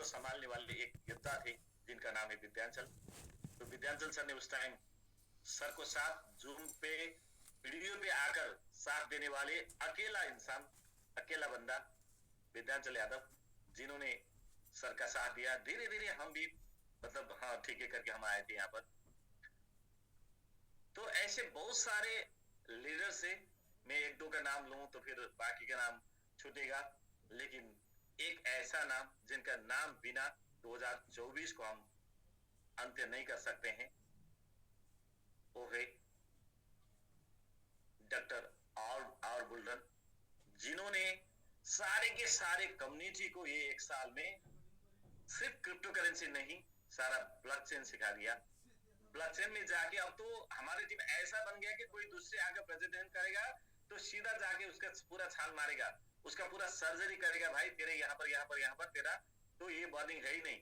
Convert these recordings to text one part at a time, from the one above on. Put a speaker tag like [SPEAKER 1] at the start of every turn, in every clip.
[SPEAKER 1] संभालने वाले एक योद्धा थे जिनका नाम है विद्यांचल। तो विद्यांचल सर ने उस टाइम सर को साथ जूम पे वीडियो पे आकर साथ देने वाले अकेला इंसान, अकेला बंदा विद्यांचल यादव, जिन्होंने सर का साथ दिया। धीरे धीरे हम भी मतलब हाँ ठीक है करके हम आए थे यहाँ पर। तो ऐसे बहुत सारे लीडर से मैं एक दो का नाम लूं तो फिर बाकी का नाम छूटेगा, लेकिन एक ऐसा नाम जिनका नाम बिना 2024 को हम अंत्य नहीं कर सकते हैं, वो है डॉक्टर आर बुल्रन, जिन्होंने सारे के सारे कम्युनिटी को ये एक साल में सिर्फ क्रिप्टो करेंसी नहीं, सारा ब्लॉकचेन सिखा दिया। ब्लॉकचेन में जाके अब तो हमारी टीम ऐसा बन गया कि कोई दूसरे आगे प्रेसिडेंट करेगा तो सीधा जाके उसका पूरा छाल मारेगा, उसका पूरा सर्जरी करेगा। भाई तेरे यहाँ पर तेरा तो ये बर्निंग है ही नहीं,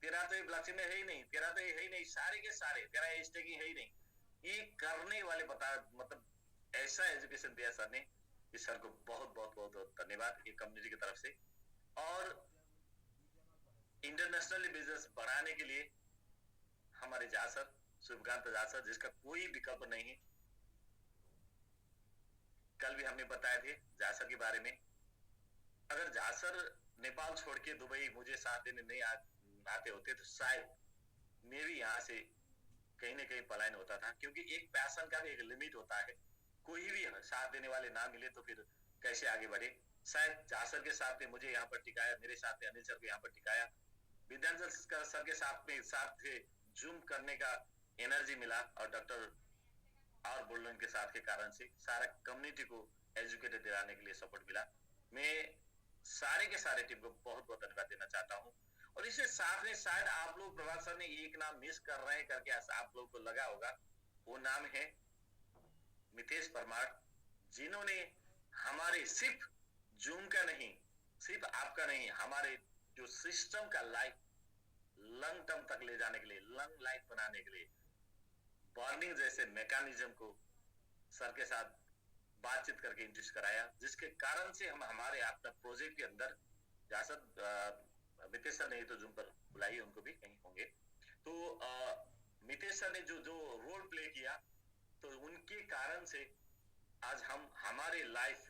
[SPEAKER 1] तेरा तो ये ब्लॉकचेन में है ही नहीं, तेरा तो ये है ही नहीं, सारे के सारे तेरा ये स्टेकिंग है ही नहीं। ये करने वाले बता मतलब ऐसा एजुकेशन दिया सर ने कि सर को बहुत बहुत बहुत बहुत धन्यवाद ये कम्युनिटी की तरफ से। और इंटरनेशनली बिजनेस बढ़ाने के लिए हमारे झा सर, शिवकांत झा सर, जिसका कोई विकल्प नहीं है। कल भी हमने बताए थे झा सर के बारे में। अगर झा सर नेपाल छोड़ के दुबई मुझे साथ देने नहीं आते होते तो शायद मैं भी यहाँ से कहीं ना कहीं पलायन होता था, क्योंकि एक पैशन का भी एक लिमिट होता है। कोई भी साथ देने वाले ना मिले तो फिर कैसे आगे बढ़े। शायद झा सर के साथ में मुझे यहाँ पर टिकाया, मेरे साथ में अनिल सर को यहाँ पर टिकाया, विद्यांचल सर के साथ में साथ जूम करने का एनर्जी मिला, और डॉक्टर आर बुल्रन के साथ के कारण से सारा कम्युनिटी को एजुकेटेड दिलाने के लिए सपोर्ट मिला। मैं सारे के सारे टीम को बहुत बहुत धन्यवाद देना चाहता हूँ। और इसके साथ में शायद आप लोग प्रभात सर ने एक नाम मिस कर रहे हैं करके आप लोग को लगा होगा, वो नाम है मितेश परमार, जिन्होंने हमारे सिर्फ जूम का नहीं, सिर्फ आपका नहीं, हमारे जो सिस्टम का लाइफ लंग टर्म तक ले जाने के लिए, लंग लाइफ बनाने के लिए बर्निंग जैसे मैकेनिज्म को सर के साथ बातचीत करके इंट्रोड्यूस कराया, जिसके कारण से हम हमारे अपना प्रोजेक्ट के अंदर जा मितेश सर ने तो जूम पर बुलाई, उनको भी कहीं होंगे। तो मितेश सर ने जो जो रोल प्ले किया, तो उनके कारण से आज हम हमारे लाइफ,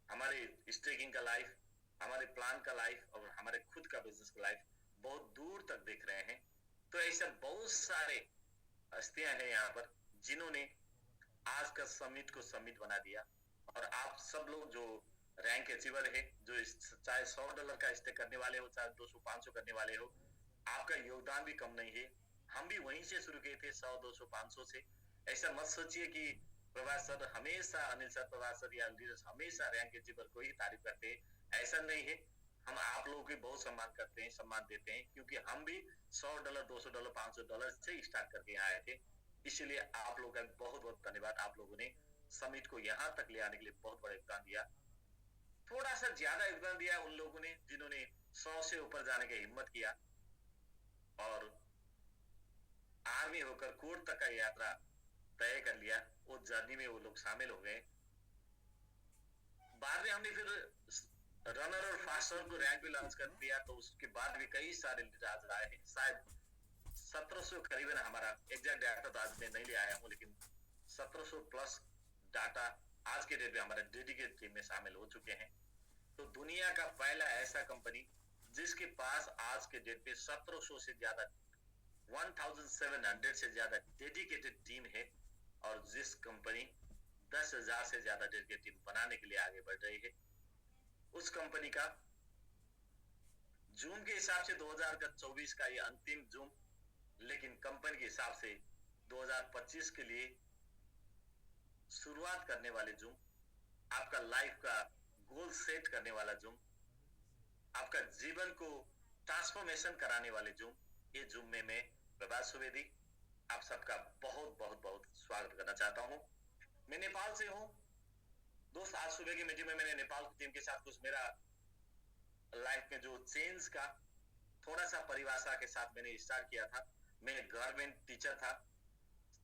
[SPEAKER 1] हमारे स्टेकिंग का लाइफ, हमारे प्लान का लाइफ और हमारे खुद का बिजनेस का लाइफ बहुत दूर तक देख रहे हैं। तो ऐसे बहुत सारे हस्तियां हैं यहाँ पर जिन्होंने आज का समिट को समिट बना दिया। और आप सब लोग जो रैंक अचीवर है, जो चाहे $100 का स्टेक करने वाले हो, चाहे 200-500 करने वाले हो, आपका योगदान भी कम नहीं है। हम भी वहीं से शुरू किए थे, 100-200-500 से। ऐसा मत सोचिए कि प्रभात सर हमेशा, अनिल सर, प्रभात सर या लीडर्स हमेशा रैंक अचीवर को ही तारीफ करते हैं, ऐसा नहीं है। हम आप लोगों की बहुत सम्मान करते हैं, सम्मान देते हैं, क्योंकि हम भी $100, $200, $500 से स्टार्ट करके यहाँ आए थे। इसलिए आप लोगों का बहुत बहुत धन्यवाद। आप लोगों ने समिट को यहाँ तक ले आने के लिए बहुत बड़ा योगदान दिया। थोड़ा सा ज्यादा योगदान दिया उन लोगों ने जिन्होंने 100 से ऊपर जाने की हिम्मत किया और आर्मी होकर कोर्ट तक का यात्रा तय कर लिया। वो जर्नी में वो लोग शामिल हो गए। बाद में हमने फिर रनर और फास्टर को रैंक भी लॉन्च कर दिया, तो उसके बाद भी कई सारे आज आए हैं। शायद 1700 करीबन, हमारा एग्जैक्ट डाटा तो आज मैं नहीं ले आया हूँ, लेकिन 1700 प्लस डाटा आज के डेट में हमारे डेडिकेटेड टीम में शामिल हो चुके हैं। तो दुनिया का पहला ऐसा कंपनी जिसके पास आज के डेट पे 1700 से ज्यादा, 1700 से ज्यादा डेडिकेटेड टीम है, और जिस कंपनी 10,000 से ज्यादा डेडिकेटेड टीम बनाने के लिए आगे बढ़ रही है, उस कंपनी का जून के हिसाब से 2024 का ये अंतिम जूम, लेकिन कंपनी के हिसाब से 2025 के लिए शुरुआत करने वाले जूम, आपका लाइफ का गोल सेट करने वाला जूम, आपका जीवन को ट्रांसफॉर्मेशन कराने वाले जूम, ये जूम में मैं प्रभात सुवेदी आप सबका बहुत बहुत बहुत स्वागत करना चाहता हूं। मैं नेपाल से हूं दोस्त। आज सुबह की मीटिंग में मैंने नेपाल की टीम के साथ कुछ मेरा लाइफ में जो चेंज का थोड़ा सा परिभाषा के साथ मैंने स्टार्ट किया था। मैं गवर्नमेंट टीचर था,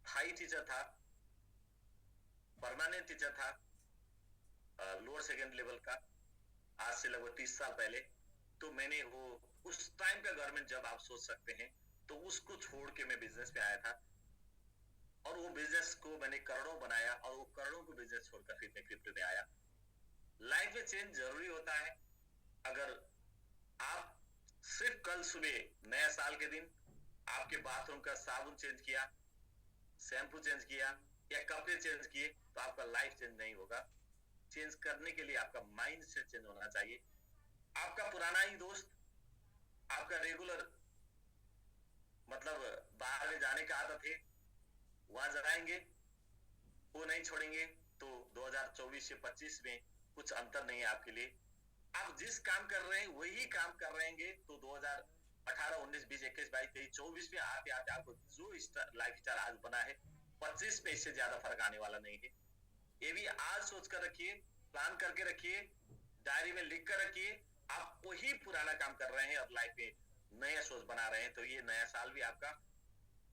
[SPEAKER 1] स्थायी टीचर था, परमानेंट टीचर था, लोअर सेकेंड लेवल का, आज से लगभग 30 साल पहले। तो मैंने वो उस टाइम का गवर्नमेंट जब आप सोच सकते हैं, तो उसको छोड़ के मैं बिजनेस में आया था और वो बिजनेस को मैंने करोड़ों बनाया और वो करोड़ों को बिजनेस छोड़कर फिर मैं क्रिप्टो में आया। लाइफ में चेंज जरूरी होता है। अगर आप सिर्फ कल सुबह नया साल के दिन आपके बाथरूम का साबुन चेंज किया, शैम्पू चेंज किया या कपड़े चेंज किए तो आपका लाइफ चेंज नहीं होगा। चेंज करने के लिए आपका माइंड सेट चेंज होना चाहिए। आपका पुराना ही दोस्त आपका रेगुलर मतलब बाहर में जाने का आदत है, वहां जाएंगे, वो नहीं छोड़ेंगे, तो 2024 से 25 में कुछ अंतर नहीं है आपके लिए। आप जिस काम कर रहे हैं वही काम कर रहेंगे तो 2018, 19, 20, 21, 22, 23, 24 में आते आते आपको जो लाइफ स्टाइल आज बना है 25 में इससे ज्यादा फर्क आने वाला नहीं है। ये भी आज सोच कर रखिए, प्लान करके रखिए, डायरी में लिख कर रखिए। आप वही पुराना काम कर रहे हैं और लाइफ में नया सोच बना रहे हैं, तो ये नया साल भी आपका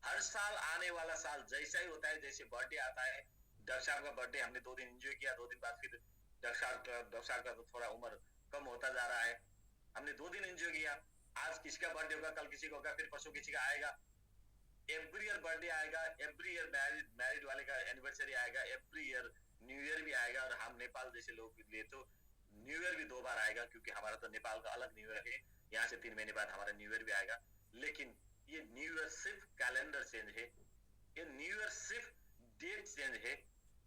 [SPEAKER 1] हर साल आने वाला साल जैसा ही होता है। जैसे बर्थडे आता है, डॉक्टर साहब का बर्थडे हमने 2 दिन एंजॉय किया, 2 दिन बाद फिर डॉक्टर साहब का तो थोड़ा उम्र कम होता जा रहा है। हमने 2 दिन एंजॉय किया, आज किसी का बर्थडे होगा, कल किसी का होगा, फिर परसों किसी का आएगा। एवरी ईयर बर्थडे आएगा, एवरी ईयर मैरिड वाले का एनिवर्सरी आएगा, एवरी ईयर न्यू ईयर भी आएगा। और हम नेपाल जैसे लोग लिए तो न्यू ईयर भी 2 बार आएगा, क्योंकि हमारा तो नेपाल का अलग न्यू ईयर है। यहाँ से 3 महीने बाद हमारा न्यू ईयर भी आएगा। लेकिन ये न्यू ईयर सिर्फ कैलेंडर चेंज है, ये न्यू ईयर सिर्फ डेट चेंज है।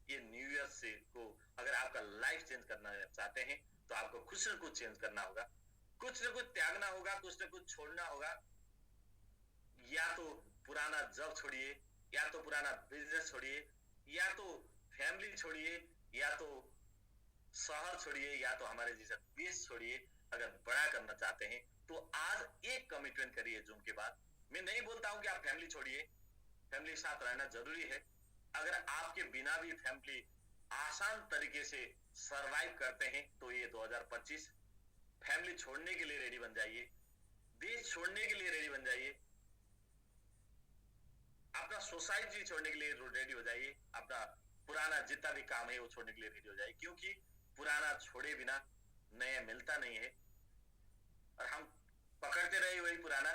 [SPEAKER 1] ये न्यू ईयर से को अगर आपका लाइफ चेंज करना चाहते हैं तो आपको कुछ न कुछ चेंज करना होगा, कुछ न कुछ त्यागना होगा, कुछ न कुछ छोड़ना होगा। या तो पुराना जॉब छोड़िए, या तो पुराना बिजनेस छोड़िए, या तो फैमिली छोड़िए, या तो शहर छोड़िए, या तो हमारे जैसा देश छोड़िए। अगर बड़ा करना चाहते हैं तो आज एक कमिटमेंट करिए जून के बाद। मैं नहीं बोलता हूं कि आप फैमिली छोड़िए, फैमिली के साथ रहना जरूरी है। अगर आपके बिना भी फैमिली आसान तरीके से सरवाइव करते हैं तो ये 2025 फैमिली छोड़ने के लिए रेडी बन जाइए, देश छोड़ने के लिए रेडी बन जाइए, अपना सोसाइटी छोड़ने के लिए रेडी हो जाइए, अपना पुराना जितना भी काम है वो छोड़ने के लिए रेडी हो जाइए। क्योंकि पुराना छोड़े बिना नया मिलता नहीं है, और हम पकड़ते रहे वही पुराना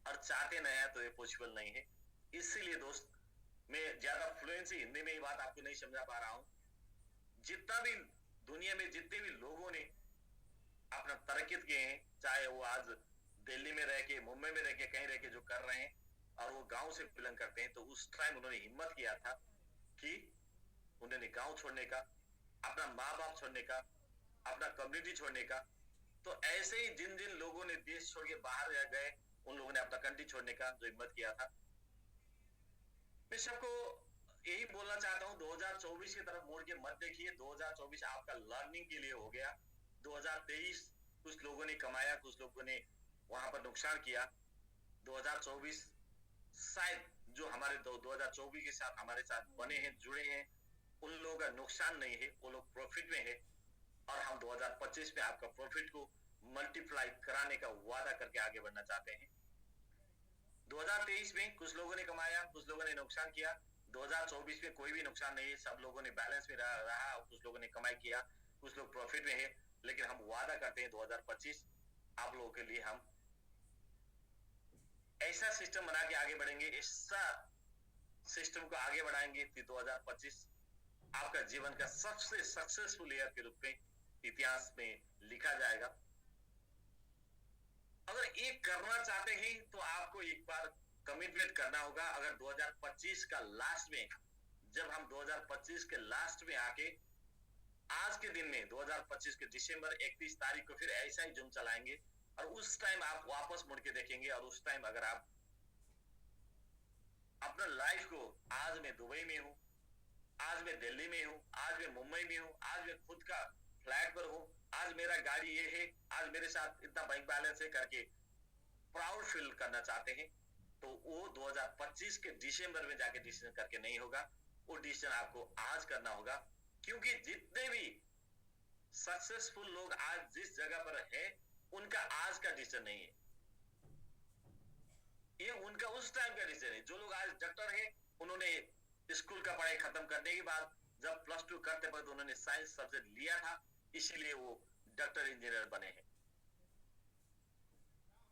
[SPEAKER 1] और चाहते नया तो ये पॉसिबल नहीं है। इसीलिए दोस्त, मैं ज्यादा फ्लुएंसी हिंदी में ही बात आपको नहीं समझा पा रहा हूं। जितना भी दुनिया में जितने भी लोगों ने अपना तरक्की किए हैं, चाहे वो आज दिल्ली में रह के, मुंबई में रह के, कहीं रह के जो कर रहे हैं और वो गांव से बिलोंग करते हैं, तो उस टाइम उन्होंने हिम्मत किया था कि उन्होंने गांव छोड़ने का, अपना माँ बाप छोड़ने का, अपना कम्युनिटी छोड़ने का। तो ऐसे ही जिन जिन लोगों ने देश छोड़ के बाहर गए, उन लोगों ने अपना कंट्री छोड़ने का जो हिम्मत किया था। मैं सबको यही बोलना चाहता हूं, 2024 की तरफ मोड़ के मत देखिए। 2024 आपका लर्निंग के लिए हो गया। 2023 कुछ लोगों ने कमाया, कुछ लोगों ने वहां पर नुकसान किया। 2024 शायद जो हमारे 2024 के साथ हमारे साथ बने हैं, जुड़े हैं, उन लोगों का नुकसान नहीं है, वो लोग प्रॉफिट में है। और हम 2025 में आपका प्रॉफिट को मल्टीप्लाई कराने का वादा करके आगे बढ़ना चाहते हैं। 2023 में कुछ लोगों ने कमाया, कुछ लोगों ने नुकसान किया। 2024 में कोई भी नुकसान नहीं है, सब लोगों ने बैलेंस में रहा, कुछ लोगों ने कमाई किया, कुछ लोग प्रॉफिट में है। लेकिन हम वादा करते हैं 2025 आप लोगों के लिए हम ऐसा सिस्टम बना के आगे बढ़ेंगे, ऐसा सिस्टम को आगे बढ़ाएंगे कि 2025 आपका जीवन का सबसे सक्सेसफुल ईयर के रूप में इतिहास में लिखा जाएगा। अगर ये करना चाहते हैं तो आपको एक बार कमिटमेंट करना होगा। अगर 2025 का लास्ट में, जब हम 2025 के लास्ट में आके आज के दिन में 2025 के दिसंबर 31 तारीख को फिर ऐसा ही जूम चलाएंगे, और उस टाइम आप वापस मुड़ के देखेंगे, और उस टाइम अगर आप अपना लाइफ को, आज मैं दुबई में हूं, आज मैं दिल्ली में हूं, आज मैं मुंबई में हूं, आज मैं खुद का फ्लैट पर हूं, आज मेरा गाड़ी ये है, आज मेरे साथ इतना बैंक बैलेंस है करके प्राउड फील करना चाहते हैं, तो वो 2025 के दिसंबर में जाके डिसीजन करके नहीं होगा। वो डिसीजन आपको आज करना होगा। क्योंकि जितने भी सक्सेसफुल लोग आज जिस जगह पर है, उनका आज का डिसीजन नहीं है, ये उनका उस टाइम का डिसीजन है। जो लोग आज डॉक्टर है, उन्होंने स्कूल का पढ़ाई खत्म करने के बाद जब +2 करते वक्त उन्होंने साइंस सब्जेक्ट लिया था, इसीलिए वो डॉक्टर इंजीनियर बने हैं।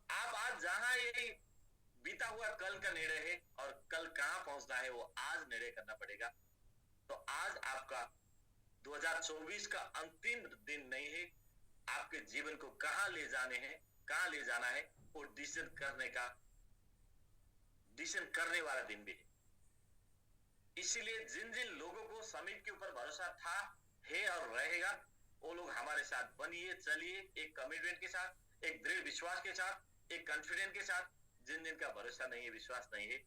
[SPEAKER 1] आप आज आज जहां ये बीता हुआ कल का निर्णय है और कल कहां पहुंचना है वो आज निर्णय करना पड़ेगा। तो आज आपका 2024 का अंतिम दिन नहीं है, आपके जीवन को कहां ले जाने हैं, कहां ले जाना है वो डिसीजन करने वाला दिन भी है। इसीलिए जिन जिन लोगों को समीप के ऊपर भरोसा था, है और रहेगा, वो लोग हमारे साथ बनिए, चलिए एक कमिटमेंट के साथ, एक दृढ़ विश्वास के साथ, एक कॉन्फिडेंस के साथ। जिन जिन का भरोसा नहीं है, विश्वास नहीं है,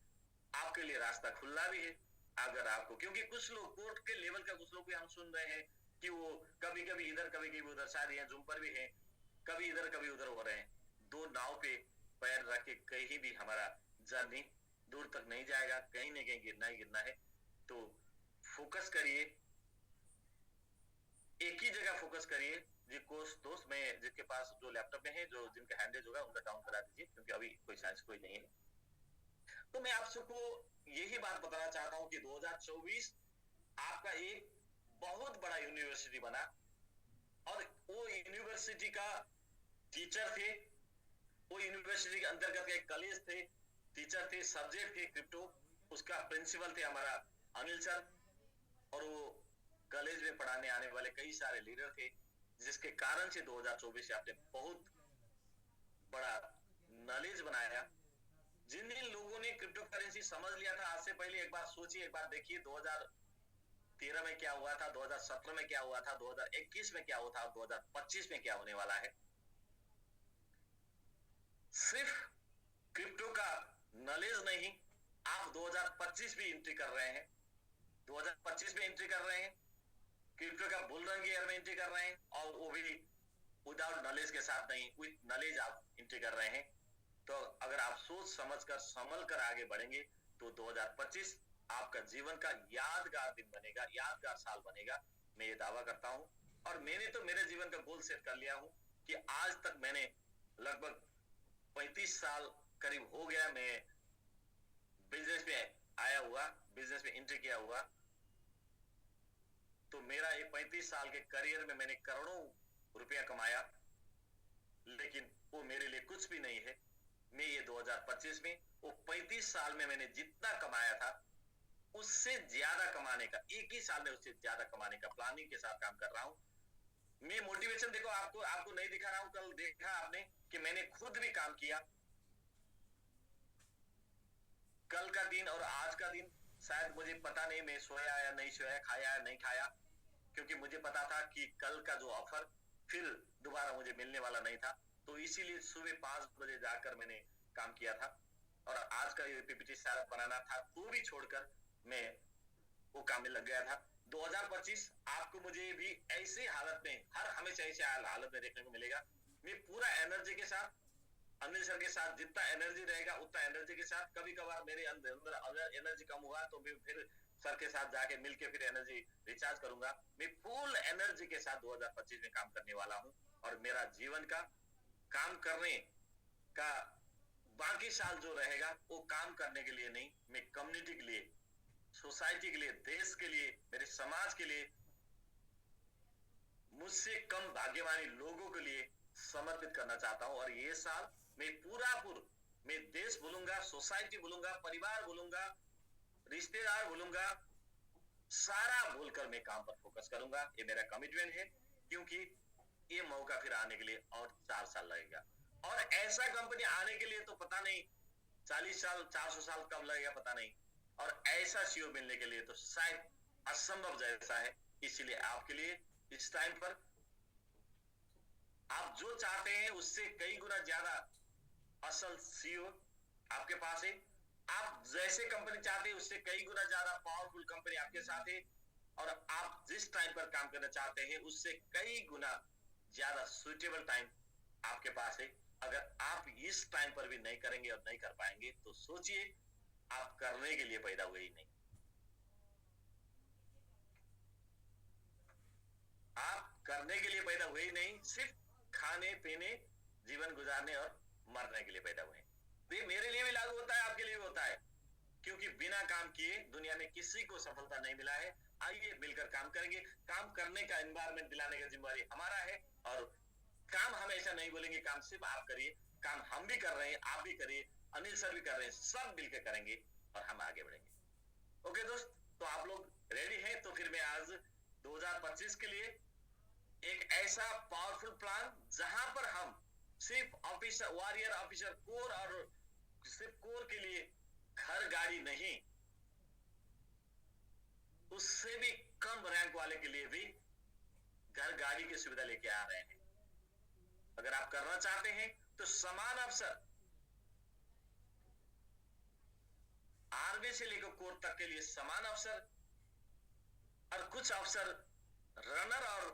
[SPEAKER 1] आपके लिए रास्ता खुला भी है। अगर आपको, क्योंकि कुछ लोग कोर्ट के लेवल का, कुछ लोग भी हम सुन रहे हैं कि वो कभी कभी इधर कभी कभी उधर, शायद यहाँ जूम पर भी है, कभी इधर कभी उधर हो रहे हैं। दो नाव पे पैर रख के कहीं भी हमारा जर्नी दूर तक नहीं जाएगा, कहीं ना कहीं गिरना ही गिरना है। तो फोकस करिए, एक ही जगह फोकस करिए। जिसको दोस्त में जिसके पास जो लैपटॉप में है, जो जिनका हैंडेज होगा उनका डाउन करा दीजिए, क्योंकि अभी कोई चांस कोई नहीं है। तो मैं आप सबको यही बात बताना चाहता हूं कि 2024 आपका एक बहुत बड़ा यूनिवर्सिटी बना, और वो यूनिवर्सिटी का टीचर थे, वो यूनिवर्सिटी के अंतर्गत एक कॉलेज थे, टीचर थे, सब्जेक्ट थे क्रिप्टो, उसका प्रिंसिपल थे हमारा अनिल सर, और वो कॉलेज में पढ़ाने आने वाले कई सारे लीडर थे, जिसके कारण से 2024 से आपने बहुत बड़ा नॉलेज बनाया। जिन जिन लोगों ने क्रिप्टो करेंसी समझ लिया था आज से पहले, एक बार सोचिए, एक बार देखिए 2013 में क्या हुआ था, 2017 में क्या हुआ था, 2021 में क्या हुआ था, 2025 में क्या होने वाला है। सिर्फ क्रिप्टो का नॉलेज नहीं, आप 2025 भी एंट्री कर रहे हैं, 2025 में एंट्री कर रहे हैं, क्रिप्टो का बुल रन ईयर में एंट्री कर रहे हैं, और वो भी विदाउट नॉलेज के साथ नहीं, विद नॉलेज आप एंट्री कर रहे हैं। तो अगर आप सोच समझकर संभल कर आगे बढ़ेंगे तो 2025 आपका जीवन का यादगार दिन बनेगा, यादगार साल बनेगा, मैं ये दावा करता हूं। और मैंने तो मेरे जीवन का गोल सेट कर लिया हूं कि आज तक मैंने लगभग 35 साल करीब हो गया मैं बिजनेस में आया हुआ, बिजनेस में एंट्री किया हुआ। तो मेरा ये 35 साल के करियर में मैंने करोड़ों रुपया कमाया, लेकिन वो मेरे लिए कुछ भी नहीं है। मैं ये 2025 में, वो 35 साल में मैंने जितना कमाया था उससे ज्यादा कमाने का, एक ही साल में उससे ज्यादा कमाने का प्लानिंग के साथ काम कर रहा हूं। मैं मोटिवेशन देखो, आपको नहीं दिखा रहा हूं, कल देखा आपने कि मैंने खुद भी काम किया। कल का दिन और आज का दिन शायद मुझे पता नहीं मैं सोया या नहीं सोया, खाया या नहीं खाया, क्योंकि मुझे पता था कि कल का जो ऑफर फिर दोबारा मुझे मिलने वाला नहीं था। तो इसीलिए सुबह 5 बजे जाकर मैंने काम किया था, और आज का ये पीपीटी सारा बनाना था वो भी छोड़कर मैं वो काम में लग गया था। 2025 आपको मुझे भी ऐसी हालत में, हमेशा ऐसे हालत में देखने को मिलेगा। मैं पूरा एनर्जी के साथ, अनिल सर के साथ जितना एनर्जी रहेगा उतना एनर्जी के साथ, कभी कभार मेरे अंदर अगर एनर्जी कम हुआ तो मैं फिर सर के साथ जाके मिलके फिर एनर्जी रिचार्ज करूंगा। मैं फुल एनर्जी के साथ 2025 में काम करने वाला हूं, और मेरा जीवन का काम करने का बाकी साल जो रहेगा वो काम करने के लिए नहीं, मैं कम्युनिटी के लिए, सोसाइटी के लिए, देश के लिए, मेरे समाज के लिए, मुझसे कम भाग्यवानी लोगों के लिए समर्पित करना चाहता हूं। और ये साल मैं मैं देश भूलूंगा, सोसाइटी भूलूंगा, परिवार भूलूंगा, रिश्तेदार भूलूंगा, सारा भूलकर मैं काम पर फोकस करूंगा। ये मेरा कमिटमेंट है, क्योंकि ये मौका फिर आने के लिए और 4 साल लगेगा, और ऐसा कंपनी आने के लिए तो पता नहीं 40 साल 400 साल कब लगेगा पता नहीं, और ऐसा सीईओ मिलने के लिए तो शायद असंभव जैसा है। इसीलिए आपके लिए इस टाइम पर आप जो चाहते हैं उससे कई गुना ज्यादा असल सीईओ आपके पास है। आप जैसे कंपनी चाहते हैं उससे कई गुना ज्यादा पावरफुल कंपनी आपके साथ है, और आप जिस टाइम पर काम करना चाहते हैं उससे कई गुना ज्यादा सुइटेबल टाइम आपके पास है। अगर आप इस टाइम पर भी नहीं करेंगे और नहीं कर पाएंगे तो सोचिए, आप करने के लिए पैदा हुए ही नहीं। आप करने के लिए पैदा हुए ही नहीं, सिर्फ खाने पीने, जीवन गुजारने और मरने के लिए पैदा हुए। तो ये मेरे लिए भी लागू होता है, आपके लिए भी होता है, क्योंकि बिना काम किए दुनिया में किसी को सफलता नहीं मिला है। आइए मिलकर काम करेंगे, काम करने का एनवायरमेंट दिलाने का जिम्मेदारी हमारा है, और काम हम ऐसा नहीं बोलेंगे काम सिर्फ आप करिए, काम हम भी कर रहे हैं, आप भी करिए, अनिल सर भी कर रहे हैं, सब मिलकर करेंगे और हम आगे बढ़ेंगे। ओके दोस्त, तो आप लोग रेडी हैं? तो फिर मैं आज 2025 के लिए एक ऐसा पावरफुल प्लान जहां पर हम सिर्फ ऑफिसर, वॉरियर ऑफिसर कोर और सिर्फ कोर के लिए घर गाड़ी नहीं, उससे भी कम रैंक वाले के लिए भी घर गाड़ी की सुविधा लेके आ रहे हैं। अगर आप करना चाहते हैं तो समान अवसर आर्मी से लेकर कोर तक के लिए समान अवसर, और कुछ अवसर रनर और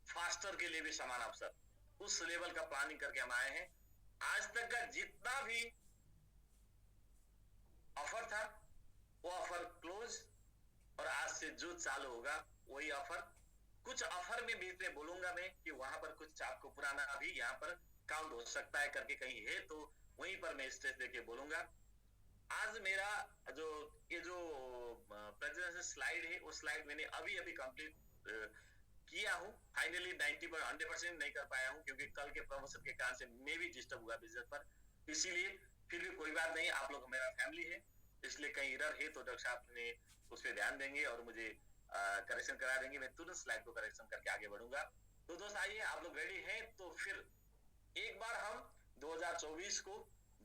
[SPEAKER 1] फास्टर के लिए भी समान अवसर, उस लेवल का प्लानिंग करके हम आए हैं। आज तक का जितना भी ऑफर था वो ऑफर क्लोज, और आज से जो चालू होगा वही ऑफर। कुछ ऑफर में बीच में बोलूंगा मैं कि वहां पर कुछ आपको पुराना अभी यहाँ पर काउंट हो सकता है करके कहीं है, तो वहीं पर मैं स्टेज देके बोलूंगा। आज मेरा जो ये जो प्रेजेंटेशन स्लाइड है, वो स्लाइड मैंने अभी अभी कंप्लीट किया हूँ। फाइनली 100% नहीं कर पाया हूँ क्योंकि कल के प्रमोशन के कारण से मैं भी डिस्टर्ब हुआ बिजनेस पर, इसीलिए। फिर भी कोई बात नहीं, आप लोग मेरा फैमिली है, इसलिए कहीं एरर है तो डॉक्टर साहब ने उस पर ध्यान देंगे और मुझे करेक्शन करा देंगे। मैं तुरंत स्लाइड को करेक्शन करके आगे बढ़ूंगा। तो दोस्त आइए, आप लोग रेडी हैं? तो फिर एक बार हम 2024 को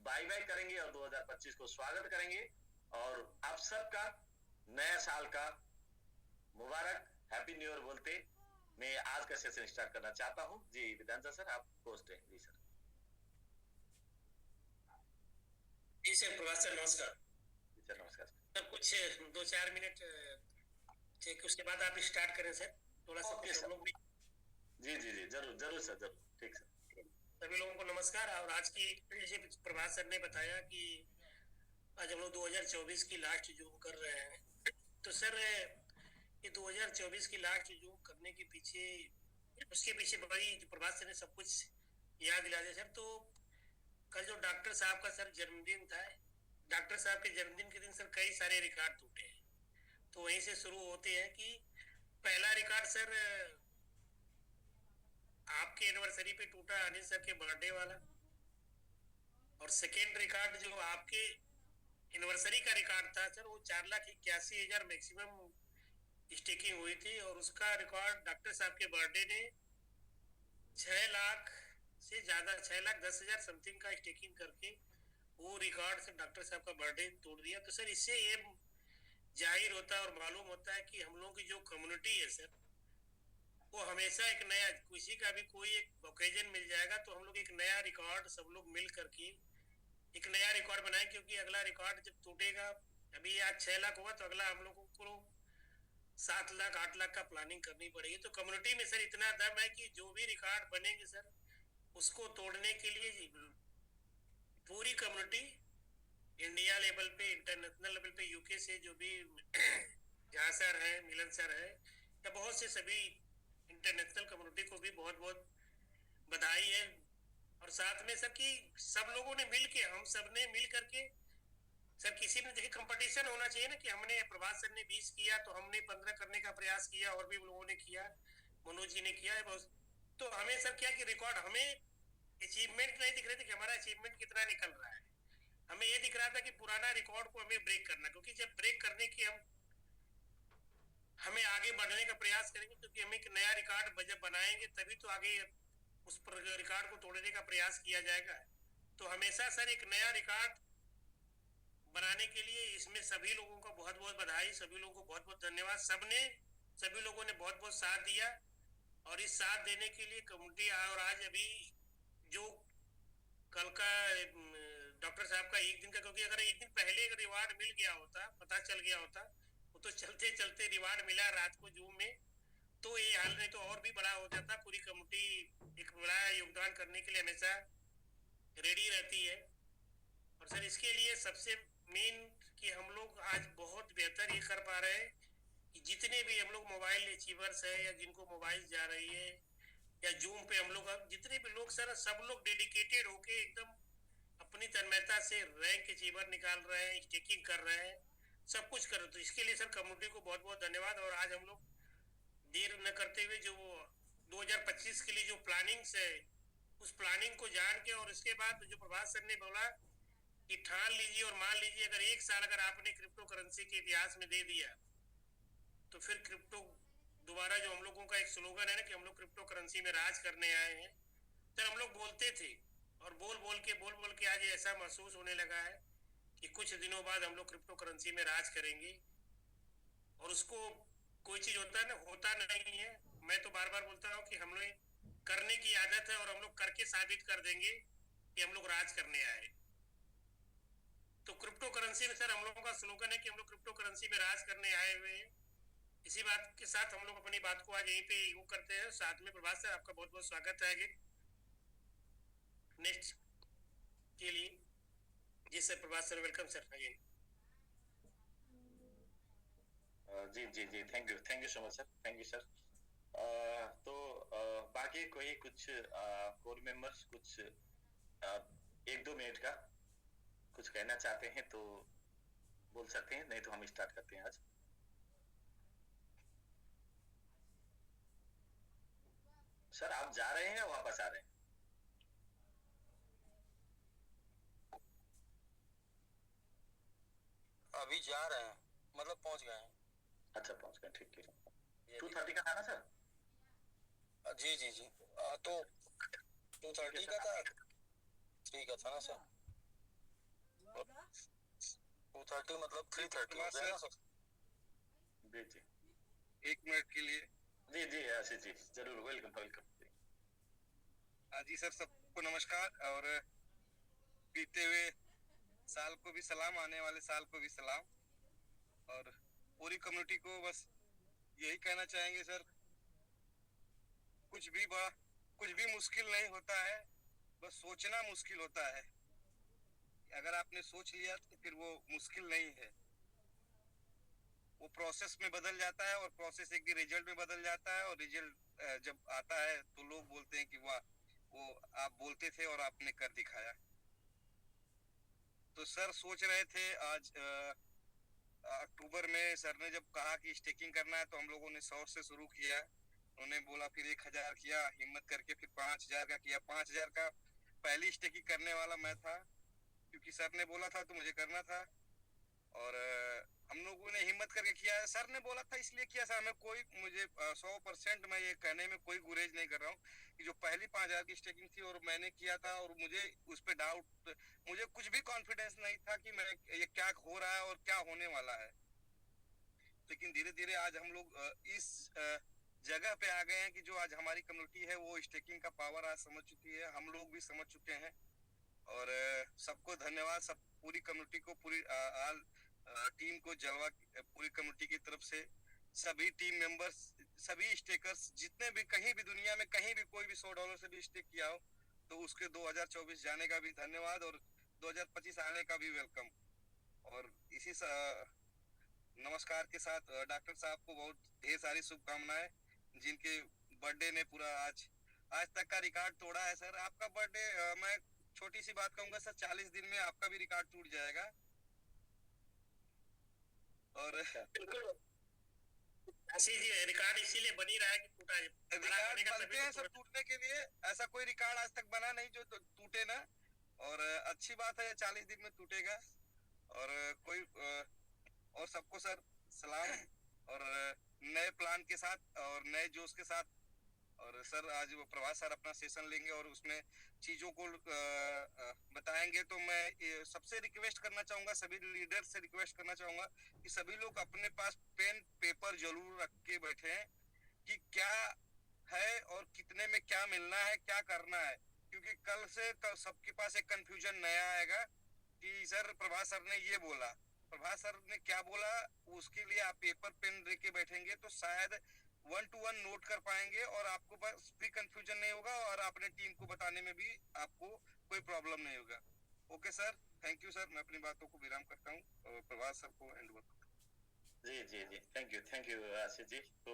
[SPEAKER 1] बाय बाय करेंगे और 2025 को स्वागत करेंगे, और आप सबका नया साल का मुबारक, हैप्पी न्यू ईयर बोलते मैं आज का सेशन स्टार्ट करना चाहता हूं। जी विधानसभा सर, आप होस्ट हैं। जी सर।
[SPEAKER 2] जी सर, प्रभात सर नमस्कार।
[SPEAKER 1] जी सर नमस्कार
[SPEAKER 2] सर। कुछ 2-4 मिनट ठीक, उसके बाद आप स्टार्ट करें सर, थोड़ा सा कुछ हम लोग भी।
[SPEAKER 1] जी जी जी, जरूर जरूर सर, जरूर। ठीक सर।
[SPEAKER 2] सभी लोगों को नमस्कार। और आज की, जैसे प्रभात सर ने बताया कि आज हम लोग 2024 की लास्ट जूम कर रहे हैं, तो सर ये 2024 की लास्ट जूम करने के पीछे, उसके पीछे बड़ी प्रभात सर ने सब कुछ याद दिला दिया सर। तो कल जो डॉक्टर साहब का सर जन्मदिन था, डॉक्टर साहब के जन्मदिन के दिन सर कई सारे रिकॉर्ड टूटे हैं। तो वहीं से शुरू होते हैं कि पहला रिकॉर्ड सर आपके एनिवर्सरी पे टूटा, अनिल सर के बर्थडे वाला। और सेकेंड रिकॉर्ड जो आपके एनिवर्सरी का रिकॉर्ड था सर, वो 4,81,000 मैक्सिमम स्टेकिंग हुई थी, और उसका रिकॉर्ड डॉक्टर साहब के बर्थडे ने 6 लाख से ज्यादा, 6,10,000 समथिंग का स्टेकिंग करके वो रिकॉर्ड से डॉक्टर साहब का बर्थडे तोड़ दिया। तो सर इससे ये जाहिर होता है और मालूम होता है कि हम लोगों की जो कम्युनिटी है सर, वो हमेशा एक नया, किसी का भी कोई एक ओकेजन मिल जाएगा तो हम लोग एक नया रिकॉर्ड सब लोग मिल करके एक नया रिकॉर्ड बनाए, क्योंकि अगला रिकॉर्ड जब टूटेगा, अभी आज 6 लाख हुआ तो अगला हम लोगों को 7 लाख 8 लाख का प्लानिंग करनी पड़ेगी। तो कम्युनिटी में सर इतना दम है कि जो भी रिकॉर्ड बनेंगे सर, उसको तोड़ने के लिए पूरी कम्युनिटी इंडिया लेवल पे, इंटरनेशनल लेवल पे, यूके से जो भी झा सर है, मिलन सर है, या बहुत से सभी इंटरनेशनल कम्युनिटी को भी बहुत बहुत बधाई है। और साथ में सर कि सब लोगों ने मिल के, हम सब ने मिल करके सर, किसी ने देखिए कंपटीशन होना चाहिए ना, कि हमने, प्रभात सर ने 20 किया तो हमने 15 करने का प्रयास किया, और भी लोगों ने किया, मनोज जी ने किया है। तो हमें सर क्या कि रिकॉर्ड, हमें अचीवमेंट नहीं दिख रहे थे कि हमारा अचीवमेंट कितना निकल रहा है, हमें ये दिख रहा था कि पुराना रिकॉर्ड को हमें ब्रेक करना, क्योंकि जब ब्रेक करने की हमें आगे बढ़ने का प्रयास करेंगे, क्योंकि हम एक नया रिकॉर्ड जब बनाएंगे तभी तो आगे उस पर रिकॉर्ड को तोड़ने का प्रयास किया जाएगा। तो हमेशा सर एक नया रिकॉर्ड बनाने के लिए इसमें सभी लोगों को बहुत बहुत बधाई, सभी लोगों को बहुत बहुत धन्यवाद। सभी लोगों ने बहुत बहुत साथ दिया, और इस साथ देने के लिए कम्युनिटी, और आज अभी जो कल का डॉक्टर साहब का एक दिन का, क्योंकि अगर एक दिन पहले रिवार्ड मिल गया होता, पता चल गया होता, वो तो चलते चलते रिवार्ड मिला रात को जूम में, तो ये हाल नहीं तो और भी बड़ा हो जाता। पूरी कम्युनिटी एक बड़ा योगदान करने के लिए हमेशा रेडी रहती है। और सर इसके लिए सबसे मेन कि हम लोग आज बहुत बेहतर ये कर पा रहे हैं कि जितने भी हम लोग मोबाइल अचीवर्स है, या जिनको मोबाइल जा रही है, या जूम पे हम लोग जितने भी लोग सर, सब लोग डेडिकेटेड होके एकदम अपनी तन्मयता से रैंक अचीवर निकाल रहे हैं, स्टेकिंग कर रहे हैं, सब कुछ कर रहे हैं। तो इसके लिए सर कम्युनिटी को बहुत बहुत धन्यवाद। और आज हम लोग देर न करते हुए जो 2025 के लिए जो प्लानिंग्स है उस प्लानिंग को जान के, और इसके बाद जो प्रभात सर ने बोला कि ठान लीजिए और मान लीजिए अगर 1 साल अगर आपने क्रिप्टो करेंसी के इतिहास में दे दिया तो फिर क्रिप्टो दोबारा, जो हम लोगों का एक स्लोगन है ना कि हम लोग क्रिप्टो करेंसी में राज करने आए हैं, तो हम लोग बोलते थे और बोल बोल के आज ऐसा महसूस होने लगा है कि कुछ दिनों बाद हम लोग क्रिप्टो करेंसी में राज करेंगे। और उसको कोई चीज होता है ना, होता नहीं है। मैं तो बार बार बोलता हूँ कि हम लोग करने की आदत है और हम लोग करके साबित कर देंगे कि हम लोग राज करने आए। तो क्रिप्टो करेंसी में सर हम लोगों का स्लोगन है कि हम लोग क्रिप्टो करेंसी में राज करने आए हुए हैं। इसी बात के साथ हम लोग अपनी बात को आज यहीं पे वो करते हैं। साथ में प्रभात सर आपका बहुत बहुत स्वागत है आगे नेक्स्ट के लिए। जी sir, Prabhat sir, welcome sir again.
[SPEAKER 1] जी जी जी, thank you so much sir, thank you sir. तो बाकी कोई कुछ कोर मेंबर्स कुछ 1-2 मिनट का कुछ कहना चाहते हैं तो बोल सकते हैं, नहीं तो हम स्टार्ट करते हैं आज। सर आप जा रहे हैं या वापस आ रहे हैं?
[SPEAKER 3] अभी जा रहे हैं, मतलब पहुंच गए हैं।
[SPEAKER 1] अच्छा, पहुंच गए, ठीक है। 2:30 का था ना सर?
[SPEAKER 3] जी जी जी, तो 2:30 का था, 3 का था ना सर? 2:30 मतलब 3:30 हो गया ना सर?
[SPEAKER 1] जी जी,
[SPEAKER 3] 1 मिनट के लिए।
[SPEAKER 1] जी जी आशीष जी, जरूर, वेलकम वेलकम।
[SPEAKER 3] जी सर, सबको नमस्कार, और बीते हुए साल को भी सलाम, आने वाले साल को भी सलाम। और पूरी कम्युनिटी को बस यही कहना चाहेंगे सर, कुछ भी मुश्किल नहीं होता है, बस सोचना मुश्किल होता है। अगर आपने सोच लिया तो फिर वो मुश्किल नहीं है, वो प्रोसेस में बदल जाता है, और प्रोसेस एक दिन रिजल्ट में बदल जाता है। और रिजल्ट जब आता है तो लोग बोलते हैं कि वाह, वो आप बोलते थे और आपने कर दिखाया। तो सर सोच रहे थे आज अक्टूबर में सर ने जब कहा कि स्टेकिंग करना है तो हम लोगों ने 100 से शुरू किया। उन्होंने बोला फिर 1000 किया, हिम्मत करके फिर 5000 का किया। 5000 का पहली स्टेकिंग करने वाला मैं था, क्योंकि सर ने बोला था तो मुझे करना था। और हम लोगों ने हिम्मत करके किया है, सर ने बोला था इसलिए किया। सर में कोई, मुझे 100% मैं ये कहने में कोई गुरेज नहीं कर रहा हूँ कि जो पहली 5000 की स्टेकिंग थी और मैंने किया था, और मुझे उस पर डाउट, मुझे कुछ भी कॉन्फिडेंस नहीं था कि मैं ये क्या हो रहा है और क्या होने वाला है। लेकिन धीरे धीरे आज हम लोग इस जगह पे आ गए हैं कि जो आज हमारी कम्युनिटी है वो स्टेकिंग का पावर आज समझ चुकी है, हम लोग भी समझ चुके हैं। और सबको धन्यवाद, सब पूरी कम्युनिटी को, पूरी टीम को, जलवा पूरी कम्युनिटी की तरफ से सभी टीम मेंबर्स, सभी स्टेकर्स, जितने भी कहीं भी दुनिया में कहीं भी कोई भी $100 से भी स्टेक किया हो तो उसके 2024 जाने का भी धन्यवाद, और 2025 आने का भी वेलकम। और इसी नमस्कार के साथ डॉक्टर साहब को बहुत ढेर सारी शुभकामनाएं, जिनके बर्थडे ने पूरा आज तक का रिकॉर्ड तोड़ा है। सर आपका बर्थडे, मैं छोटी सी बात कहूंगा सर, 40 दिन में आपका भी रिकॉर्ड टूट जाएगा। और
[SPEAKER 2] आशीष जी, रिकॉर्ड इसीलिए बनी रहा है कि टूटा है।
[SPEAKER 3] रिकॉर्ड बनते हैं सब टूटने के लिए, ऐसा कोई रिकॉर्ड आज तक बना नहीं जो टूटे ना। और अच्छी बात है 40 दिन में टूटेगा। और कोई और सबको सर सलाम, और नए प्लान के साथ और नए जोश के साथ। और सर आज वो प्रभात सर अपना सेशन लेंगे और उसमें चीजों को बताएंगे। तो मैं सबसे रिक्वेस्ट करना चाहूंगा, सभी लीडर से रिक्वेस्ट करना चाहूंगा कि सभी लोग अपने पास पेन पेपर जरूर रख के बैठे हैं कि क्या है और कितने में क्या मिलना है, क्या करना है। क्योंकि कल से सबके पास एक कंफ्यूजन नया आएगा कि सर प्रभात सर ने ये बोला, प्रभात सर ने क्या बोला। उसके लिए आप पेपर पेन लेके बैठेंगे तो शायद 1 to 1 नोट कर पाएंगे, और आपको बस भी कंफ्यूजन नहीं होगा, और अपने टीम को बताने में भी आपको कोई प्रॉब्लम नहीं होगा। Okay sir, thank you sir, मैं अपनी बातों को विराम करता हूँ और प्रभात सर को हैंड ओवर।
[SPEAKER 1] जी जी जी, थैंक यू आशीष जी। तो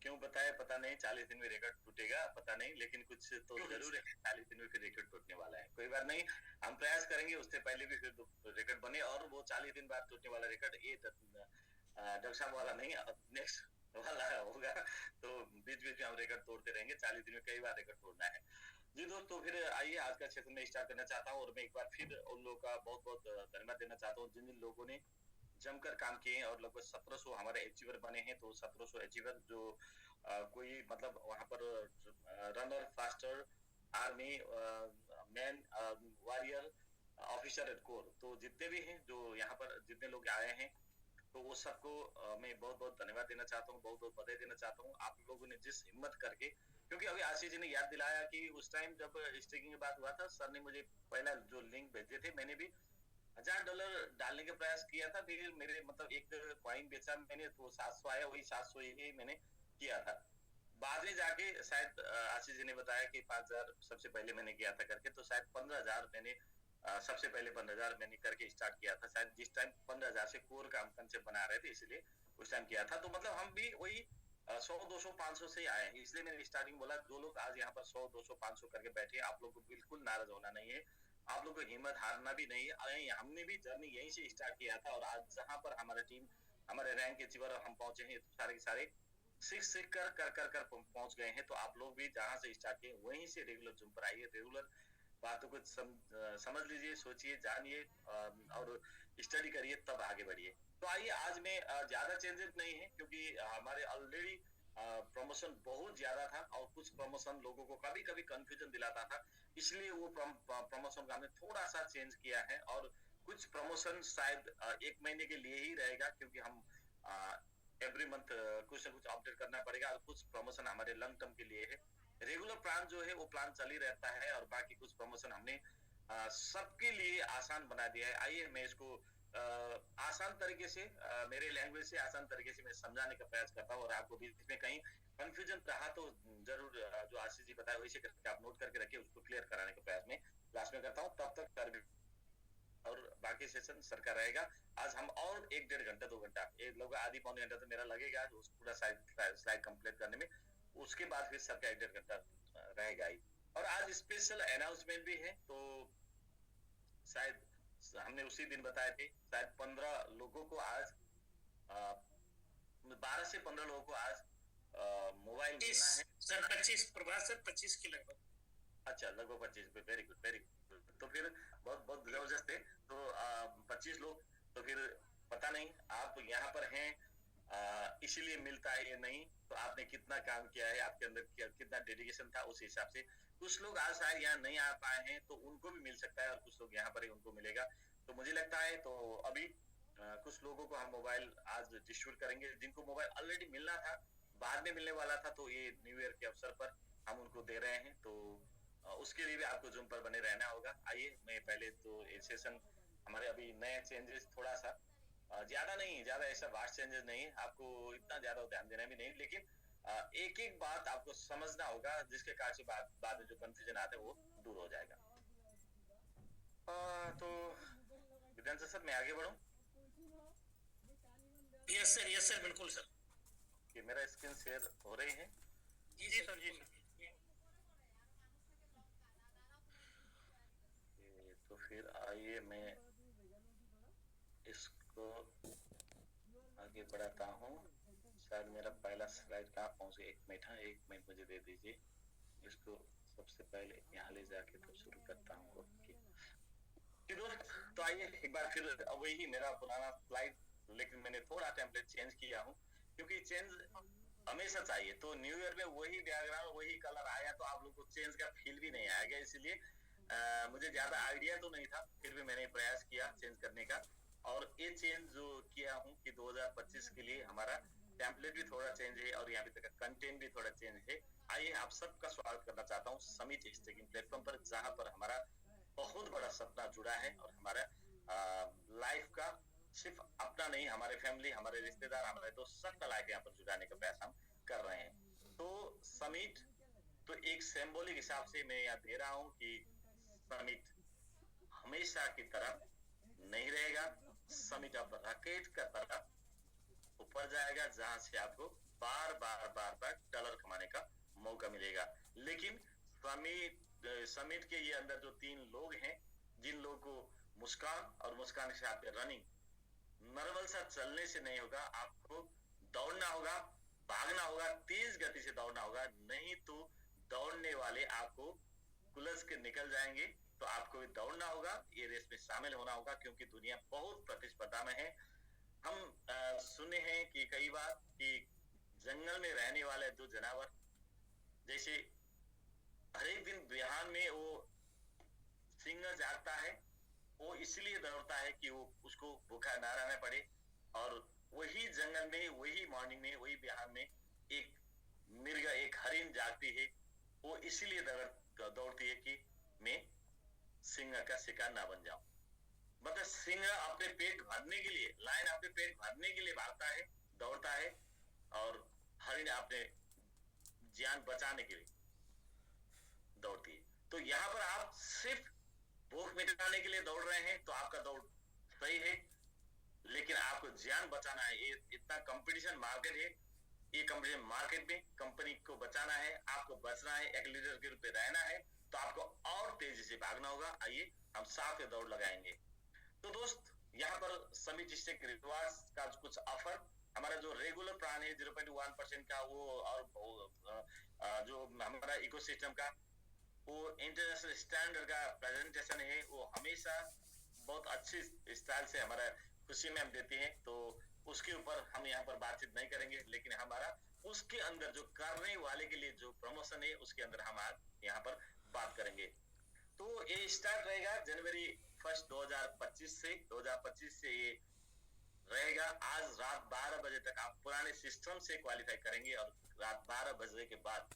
[SPEAKER 1] क्यों बताए पता नहीं, 40 दिन में रिकॉर्ड टूटेगा पता नहीं, लेकिन कुछ तो जरूर है, 40 दिन में फिर रिकॉर्ड टूटने वाला है। कोई बात नहीं, हम प्रयास करेंगे उससे पहले भी फिर रिकॉर्ड बने, और वो 40 दिन बाद टूटने वाला रिकॉर्ड ये डॉक्टर साहब वाला नहीं, नेक्स्ट वाला होगा, तो बीच बीच में हम रिकॉर्ड तोड़ते रहेंगे। 40 दिन में कई बार रिकॉर्ड तोड़ना है। जी दोस्तों, फिर आइए आज का सेशन में स्टार्ट करना चाहता हूँ, और मैं एक बार फिर उन लोगों का बहुत बहुत धन्यवाद देना चाहता हूँ जिन जिन लोगों ने जमकर काम किए हैं, और लगभग 1700 हमारे अचीवर बने हैं। तो 1700 अचीवर जो कोई मतलब वहां पर runner, faster, army man, warrior, officer eight core, तो जितने भी हैं जो यहाँ पर जितने लोग आए हैं, तो वो सबको मैं बहुत बहुत धन्यवाद देना चाहता हूँ, बहुत बहुत बधाई देना चाहता हूँ। आप लोगों ने जिस हिम्मत करके, क्योंकि अभी आशीष जी ने याद दिलाया कि उस टाइम जब स्टेकिंग की बात हुआ था, सर ने मुझे पहला जो लिंक भेजे थे, मैंने भी $1000 डालने का प्रयास किया था। फिर मेरे मतलब एक कॉइन बेचा मैंने, तो 700 आया, वही 700 ही मैंने किया था। बाद में जाके शायद आशीष जी ने बताया कि 5000 सबसे पहले मैंने किया था करके, तो शायद 15000 मैंने सबसे पहले 15000 मैंने करके स्टार्ट किया था, शायद जिस टाइम 15000 से कोर का कंसेप्ट बना रहे थे, इसलिए उस टाइम किया था। तो मतलब हम भी वही 100 200 500 से ही आए हैं, इसलिए मैंने स्टार्टिंग बोला। जो लोग आज यहाँ पर 100 200 500 करके बैठे हैं, आप लोग को बिल्कुल नाराज होना नहीं है, आप लोग को हिम्मत हारना भी नहीं है। हमने भी जर्नी यहीं से स्टार्ट किया था, और आज जहां पर हमारा टीम, हमारे रैंक के अचीवर हम पहुंचे हैं, सारे के सारे सीख सीख कर कर कर कर पहुंच गए हैं। तो आप लोग भी जहां से स्टार्ट किए वहीं से रेगुलर जूम पर आइए, रेगुलर बातों को समझ लीजिए, सोचिए, जानिए, और स्टडी करिए, तब आगे बढ़िए। तो आइए, आज में ज्यादा चेंजेस नहीं है, क्योंकि हमारे ऑलरेडी प्रमोशन बहुत ज्यादा था, और कुछ प्रमोशन लोगों को कभी कभी कंफ्यूजन दिलाता था, इसलिए वो प्रमोशन का हमने थोड़ा सा चेंज किया है। और कुछ प्रमोशन शायद 1 महीने के लिए ही रहेगा, क्योंकि हम एवरी मंथ कुछ ना कुछ अपडेट करना पड़ेगा, और कुछ प्रमोशन हमारे लॉन्ग टर्म के लिए है। रेगुलर प्लान जो है वो प्लान चल ही रहता है, और बाकी कुछ प्रमोशन हमने सबके लिए आसान बना दिया है। आइए मैं इसको आसान तरीके से, मेरे लैंग्वेज से आसान तरीके से मैं समझाने का प्रयास करता हूँ, और आपको बीच में कहीं कंफ्यूजन रहा तो जरूर जो आशीष जी बताए वैसे करके आप नोट करके रखिए, उसको क्लियर कराने का प्रयास में क्लास में करता हूँ। तब तक कर भी, और बाकी सेशन सर का रहेगा। आज हम और 1 1.5 घंटा 2 घंटा, एक लोग आधी पौने घंटा तो मेरा लगेगा उस पूरा स्लाइड कंप्लीट करने में। उसके बाद फिर सर का 1 1.5 घंटा रहेगा ही। और आज स्पेशल अनाउंसमेंट भी है, तो शायद हमने उसी दिन बताए थे, शायद 15 लोगों को आज 12 से 15 लोगों को आज मोबाइल मिलना है
[SPEAKER 2] सर। 25 प्रभात सर, 25 के लगभग।
[SPEAKER 1] अच्छा, लगभग 25। Very good, very good. तो फिर बहुत बहुत जबरदस्त है। तो 25 लोग, तो फिर पता नहीं आप यहाँ पर हैं इसीलिए मिलता है या नहीं, तो आपने कितना काम किया है, आपके अंदर कितना डेडिकेशन था, उस हिसाब से कुछ लोग आज शायद यहाँ नहीं आ पाए हैं, तो उनको भी मिल सकता है, और कुछ लोग यहाँ पर ही उनको मिलेगा। तो मुझे लगता है, तो अभी कुछ लोगों को हम मोबाइल आज डिस्ट्रीब्यूट करेंगे, जिनको मोबाइल ऑलरेडी मिलना था, बाद में मिलने वाला था, तो ये न्यू ईयर के अवसर पर हम उनको दे रहे हैं। तो उसके लिए भी आपको जूम पर बने रहना होगा। आइए, मैं पहले तो ये सेशन हमारे अभी नए चेंजेस थोड़ा सा ज्यादा नहीं, ज्यादा ऐसा वास्ट चेंजेस नहीं है, आपको इतना ज्यादा ध्यान देना भी नहीं, लेकिन एक एक बात आपको समझना होगा, जिसके कारण से बाद में जो कंफ्यूजन आता है वो दूर हो जाएगा। तो विधान सर, मैं आगे बढ़ूं?
[SPEAKER 2] यस सर, बिल्कुल सर।
[SPEAKER 1] कि मेरा स्क्रीन शेयर हो रही है?
[SPEAKER 2] जी सर, जी सर।
[SPEAKER 1] तो फिर आइए मैं इसको आगे बढ़ाता हूँ। शायद मेरा पहला स्लाइड कहाँ पहुंच गया, 1 मिनट, हाँ 1 मिनट मुझे दे दीजिए। इसको सबसे पहले यहाँ ले जाके तो शुरू करता हूँ। ओके, तो आइए एक बार फिर वही मेरा पुराना स्लाइड, लेकिन मैंने थोड़ा टेम्पलेट चेंज किया हूँ, क्योंकि चेंज हमेशा चाहिए। तो न्यू ईयर में वही डायग्राम, वही कलर आया, तो आप लोग को चेंज का फील भी नहीं आएगा, इसलिए मुझे ज्यादा आइडिया तो नहीं था, फिर भी मैंने प्रयास किया चेंज करने का। और ये चेंज जो किया हूँ कि 2025 के लिए हमारा टेम्पलेट भी थोड़ा चेंज है, और यहाँ पे कंटेंट भी थोड़ा चेंज है। आइए, आप सबका स्वागत करना चाहता हूँ समिट स्टेकिंग प्लेटफॉर्म पर, जहां पर हमारा बहुत बड़ा सपना जुड़ा है, और हमारा लाइफ का सिर्फ अपना नहीं, हमारे फैमिली, हमारे रिश्तेदार, हमारे दोस्त, सबका लाइफ यहाँ पर जुटाने का प्रयास हम कर रहे हैं। तो समिट तो एक सिंबॉलिक हिसाब से मैं यहाँ दे रहा हूँ कि समिट हमेशा की तरह नहीं रहेगा, समिट अब रॉकेट का तरह ऊपर जाएगा, जहां से आपको बार बार बार बार डॉलर कमाने का मौका मिलेगा। लेकिन समिट के ये अंदर जो 3 लोग हैं, जिन लोगों को मुस्कान और मुस्कान के साथ रनिंग, नॉर्मल सा चलने से नहीं होगा, आपको दौड़ना होगा, भागना होगा, तेज गति से दौड़ना होगा, नहीं तो दौड़ने वाले आपको कुलस के निकल जाएंगे। तो आपको भी दौड़ना होगा, ये रेस में शामिल होना होगा, क्योंकि दुनिया बहुत प्रतिस्पर्धा में है। हम सुने हैं कि कई बार कि जंगल में रहने वाले दो जानवर, जैसे हर एक दिन बिहान में वो सिंह जागता है, वो इसलिए दौड़ता है कि वो उसको भूखा ना रहना पड़े, और वही जंगल में, वही मॉर्निंग में, वही बिहान में एक मिर्ग, एक हरिण जागती है, वो इसलिए दौड़ती है कि मैं सिंह का शिकार ना बन जाऊं। मतलब सिंह अपने पेट भरने के लिए, लायन अपने पेट भरने के लिए भागता है, दौड़ता है, और हरिण अपने जान बचाने के लिए दौड़ती है। तो यहाँ पर आप सिर्फ भूख मिटाने के लिए दौड़ रहे हैं तो आपका दौड़ सही है, लेकिन आपको जान बचाना है। ये इतना कंपटीशन मार्केट है, ये कंपटीशन मार्केट में कंपनी को बचाना है, आपको बचना है, एक लीडर के रूप में रहना है, तो आपको और तेजी से भागना होगा। आइए हम साथ में दौड़ लगाएंगे। तो दोस्त, यहाँ पर समिट स्टेक रिवार्ड्स का कुछ ऑफर, हमारा जो रेगुलर प्लान है 0.1% का, वो और जो हमारा इकोसिस्टम का, वो इंटरनेशनल स्टैंडर्ड का प्रेजेंटेशन है, वो हमेशा बहुत अच्छी स्टाइल से हमारा खुशी में हम देते हैं। तो उसके ऊपर हम यहाँ पर बातचीत नहीं करेंगे, लेकिन हमारा उसके अंदर जो करने वाले के लिए जो प्रमोशन है, उसके अंदर हम आज यहाँ पर बात करेंगे। तो ये स्टार्ट रहेगा जनवरी 1 2025 से। 2025 से ये रहेगा। आज रात 12 बजे तक आप पुराने सिस्टम से क्वालिफाई करेंगे, और रात 12 बजे के बाद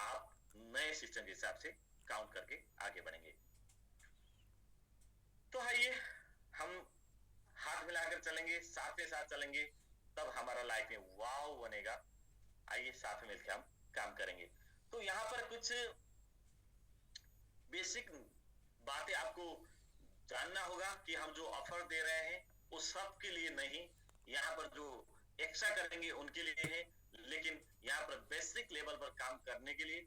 [SPEAKER 1] आप नए सिस्टम के हिसाब से काउंट करके आगे बढ़ेंगे। तो आइए हम हाथ मिलाकर चलेंगे, साथ में साथ चलेंगे, तब हमारा लाइफ में वाव बनेगा। आइए साथ में मिलकर हम काम करेंगे। तो यहाँ पर कुछ बेसिक बातें आपको जानना होगा कि हम जो ऑफर दे रहे हैं वो सबके लिए नहीं, यहाँ पर जो एक्स्ट्रा करेंगे उनके लिए है, लेकिन यहाँ पर बेसिक लेवल पर काम करने के लिए,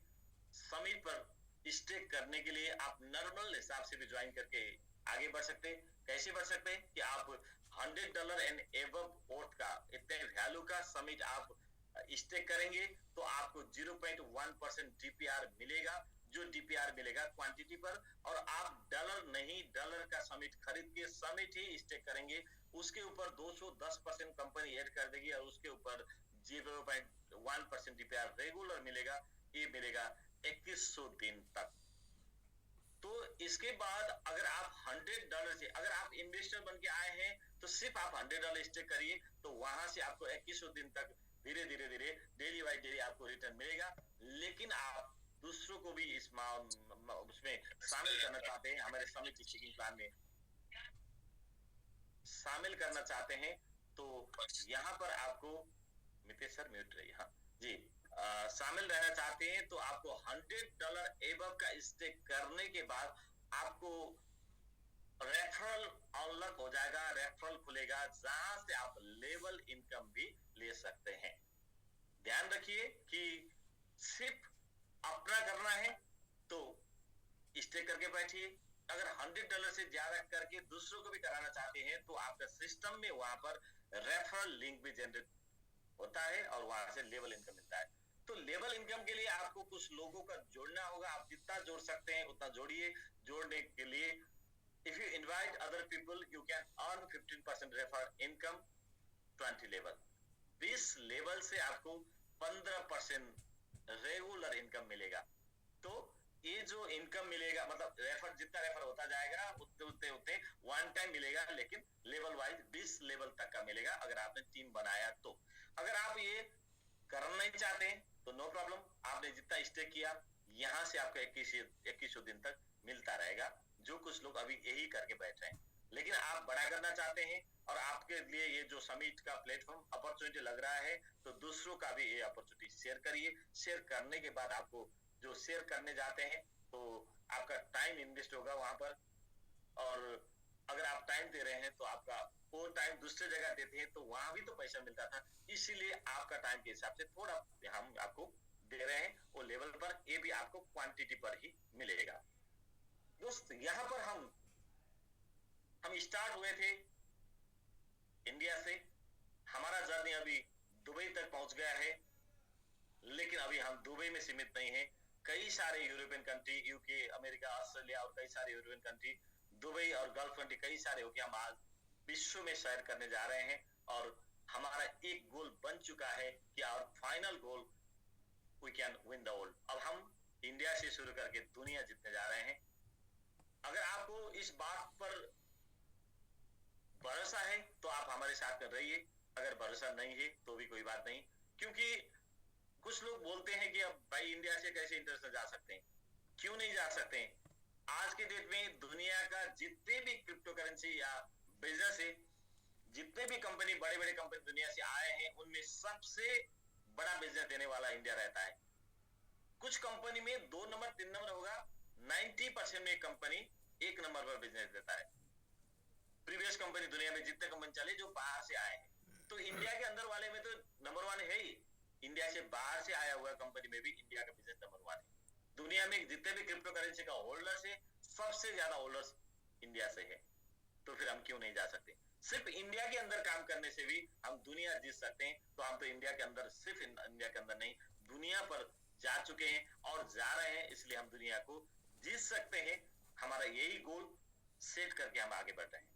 [SPEAKER 1] समिट पर स्टेक करने के लिए आप नॉर्मल हिसाब से भी ज्वाइन करके आगे बढ़ सकते हैं। कैसे बढ़ सकते हैं कि आप $100 एंड एबव वर्थ का, इतने वैल्यू का समिट आप स्टेक करेंगे तो आपको 0.1% डीपीआर मिलेगा। जो डीपीआर मिलेगा क्वांटिटी पर, और आप डॉलर नहीं, डॉलर का समिट खरीद के समिट ही स्टेक करेंगे, उसके ऊपर 210% कंपनी ऐड कर देगी, और उसके ऊपर 0.1% डीपीआर रेगुलर मिलेगा। ये मिलेगा 2100 दिन तक। तो इसके बाद अगर आप $100 से, अगर आप इन्वेस्टर बन के आए हैं तो सिर्फ आप $100 स्टेक करिए, तो वहां से आपको 2100 दिन तक धीरे धीरे धीरे डेली बाई डेली आपको रिटर्न मिलेगा। लेकिन आप दूसरों को भी इस उसमें शामिल करना चाहते हैं, हमारे समिट स्टेकिंग प्लान में शामिल करना चाहते हैं, तो यहाँ पर आपको मितेश सर म्यूट रहिए, हाँ जी, शामिल रहना चाहते हैं तो आपको $100 एबव का स्टेक करने के बाद आपको रेफरल अनलॉक हो जाएगा, रेफरल खुलेगा, जहां से आप लेवल इनकम भी ले सकते हैं। ध्यान रखिए कि सिर्फ अपना करना है तो स्टेक करके बैठिए। अगर $100 से ज्यादा करके दूसरों को भी कराना चाहते हैं तो आपका सिस्टम में वहां पर रेफरल लिंक भी जनरेट होता है, और वहां से लेवल इनकम मिलता है। तो लेवल इनकम के लिए आपको कुछ लोगों का जोड़ना होगा। आप जितना जोड़ सकते हैं उतना जोड़िए। जोड़ने के लिए if you invite other people you can earn 15% refer income 20 level. 20 level से आपको 15% रेगुलर इनकम मिलेगा। तो ये जो इनकम मिलेगा, मतलब रेफर जितना रेफर होता जाएगा उतने उतने वन टाइम मिलेगा, लेकिन लेवल वाइज 20 लेवल तक का मिलेगा अगर आपने टीम बनाया तो। अगर आप ये करना नहीं चाहते हैं तो नो प्रॉब्लम, आपने जितना स्टेक किया यहाँ से आपको 2100 दिन तक मिलता रहेगा, जो कुछ लोग अभी यही करके बैठ रहे हैं। लेकिन आप बड़ा करना चाहते हैं और आपके लिए ये जो समिट का प्लेटफॉर्म अपॉर्चुनिटी लग रहा है, तो दूसरों का भी ये अपॉर्चुनिटी शेयर करिए। शेयर करने के बाद आपको जो शेयर करने जाते हैं तो आपका टाइम इन्वेस्ट होगा वहां पर, और अगर आप टाइम दे रहे हैं तो आपका वो टाइम दूसरी जगह देते हैं तो वहां भी तो पैसा मिलता था, इसीलिए आपका टाइम के हिसाब से थोड़ा हम आपको दे रहे हैं वो लेवल पर, ये भी आपको क्वांटिटी पर ही मिलेगा। दोस्त, यहाँ पर हम स्टार्ट हुए थे इंडिया से, हमारा जर्नी अभी दुबई तक पहुंच गया है। लेकिन अभी हम दुबई में सीमित नहीं है, कई सारे European country, UK, America, Australia और कई सारे यूरोपियन कंट्री, दुबई और गल्फ कंट्री कई सारे हो गया, हम आज विश्व में सैर करने जा रहे हैं। और हमारा एक गोल बन चुका है कि और final goal, we can win the world. अब हम इंडिया से शुरू करके दुनिया जीतने जा रहे हैं। अगर आपको इस बात पर भरोसा है तो आप हमारे साथ में रहिए, अगर भरोसा नहीं है तो भी कोई बात नहीं। क्योंकि कुछ लोग बोलते हैं कि अब भाई इंडिया से कैसे इंटरनेशनल जा सकते हैं, क्यों नहीं जा सकते हैं? आज के डेट में दुनिया का जितने भी क्रिप्टो करेंसी या बिजनेस है, जितने भी कंपनी, बड़े बड़े कंपनी दुनिया से आए हैं, उनमें सबसे बड़ा बिजनेस देने वाला इंडिया रहता है। कुछ कंपनी में 2 नंबर 3 नंबर होगा, 90% में कंपनी 1 नंबर पर बिजनेस देता है। प्रीवियस कंपनी दुनिया में जितने कंपनी चले जो बाहर से आए हैं, तो इंडिया के अंदर वाले में तो नंबर 1 है ही। इंडिया से बाहर से आया हुआ कंपनी में भी इंडिया का बिजनेस नंबर 1 है। दुनिया में जितने भी क्रिप्टो करेंसी का होल्डर्स है, सबसे ज्यादा होल्डर्स इंडिया से है। तो फिर हम क्यों नहीं जा सकते? सिर्फ इंडिया के अंदर काम करने से भी हम दुनिया जीत सकते हैं। तो हम तो इंडिया के अंदर, सिर्फ इंडिया के अंदर नहीं, दुनिया पर जा चुके हैं और जा रहे हैं, इसलिए हम दुनिया को जीत सकते हैं। हमारा यही गोल सेट करके हम आगे बढ़ रहे हैं।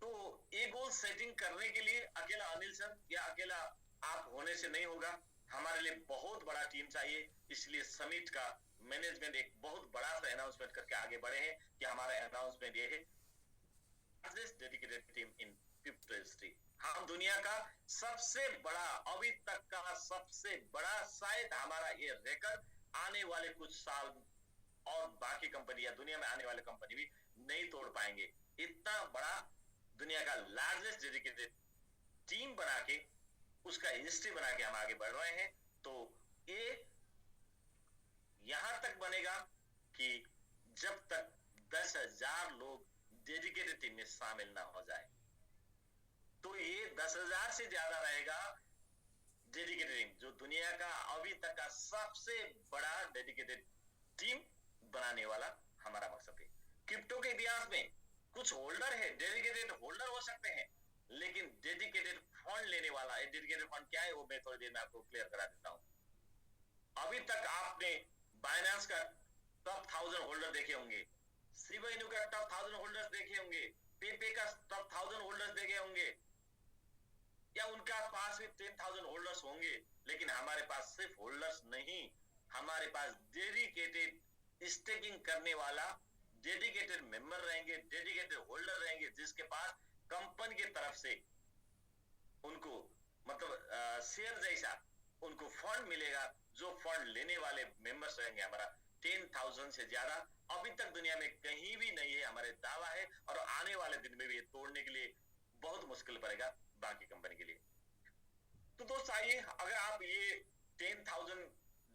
[SPEAKER 1] तो ये गोल सेटिंग करने के लिए अकेला अनिल सर या अकेला आप होने से नहीं होगा, हमारे लिए बहुत बड़ा टीम चाहिए। इसलिए समिट का मैनेजमेंट एक बहुत बड़ा सा अनाउंसमेंट करके आगे बढ़े हैं कि हमारा अनाउंसमेंट ये है, dedicated team in crypto history. हम दुनिया का सबसे बड़ा, अभी तक का सबसे बड़ा, शायद हमारा ये रिकॉर्ड आने वाले कुछ साल और बाकी कंपनी या दुनिया में आने वाले कंपनी भी नहीं तोड़ पाएंगे। इतना बड़ा दुनिया का लार्जेस्ट डेडिकेटेड टीम बना के, उसका हिस्ट्री बना के हम आगे बढ़ रहे हैं। तो ये यहां तक बनेगा कि जब तक 10,000 लोग डेडिकेटेड टीम में शामिल ना हो जाए, तो ये 10,000 से ज्यादा रहेगा डेडिकेटेड टीम, जो दुनिया का अभी तक का सबसे बड़ा डेडिकेटेड टीम बनाने वाला हमारा मकसद है। क्रिप्टो के इतिहास में कुछ होल्डर है, डेडिकेटेड होल्डर हो सकते हैं, लेकिन डेडिकेटेड फंड लेने वाला, डेडिकेटेड फंड क्या है वो मैं थोड़ी देर में आपको क्लियर करा देता हूं। अभी तक आपने बाइनेंस का टॉप 1000 होल्डर देखे होंगे, शिबा इनू का टॉप 1000 होल्डर्स देखे होंगे, पेपे का टॉप 1000 होल्डर्स देखे होंगे, या उनका पास भी 10,000 होल्डर्स होंगे। लेकिन हमारे पास सिर्फ होल्डर्स नहीं, हमारे पास डेडिकेटेड स्टेकिंग करने वाला डेडिकेटेड मेंबर रहेंगे, डेडिकेटेड होल्डर रहेंगे, जिसके पास कंपनी की तरफ से उनको मतलब शेयर जैसा उनको फंड मिलेगा। जो फंड लेने वाले मेंबर्स रहेंगे हमारा 10,000 से ज्यादा, अभी तक दुनिया में कहीं भी नहीं है, हमारे दावा है। और आने वाले दिन में भी ये तोड़ने के लिए बहुत मुश्किल पड़ेगा बाकी कंपनी के लिए। तो दोस्त आइए, अगर आप ये 10,000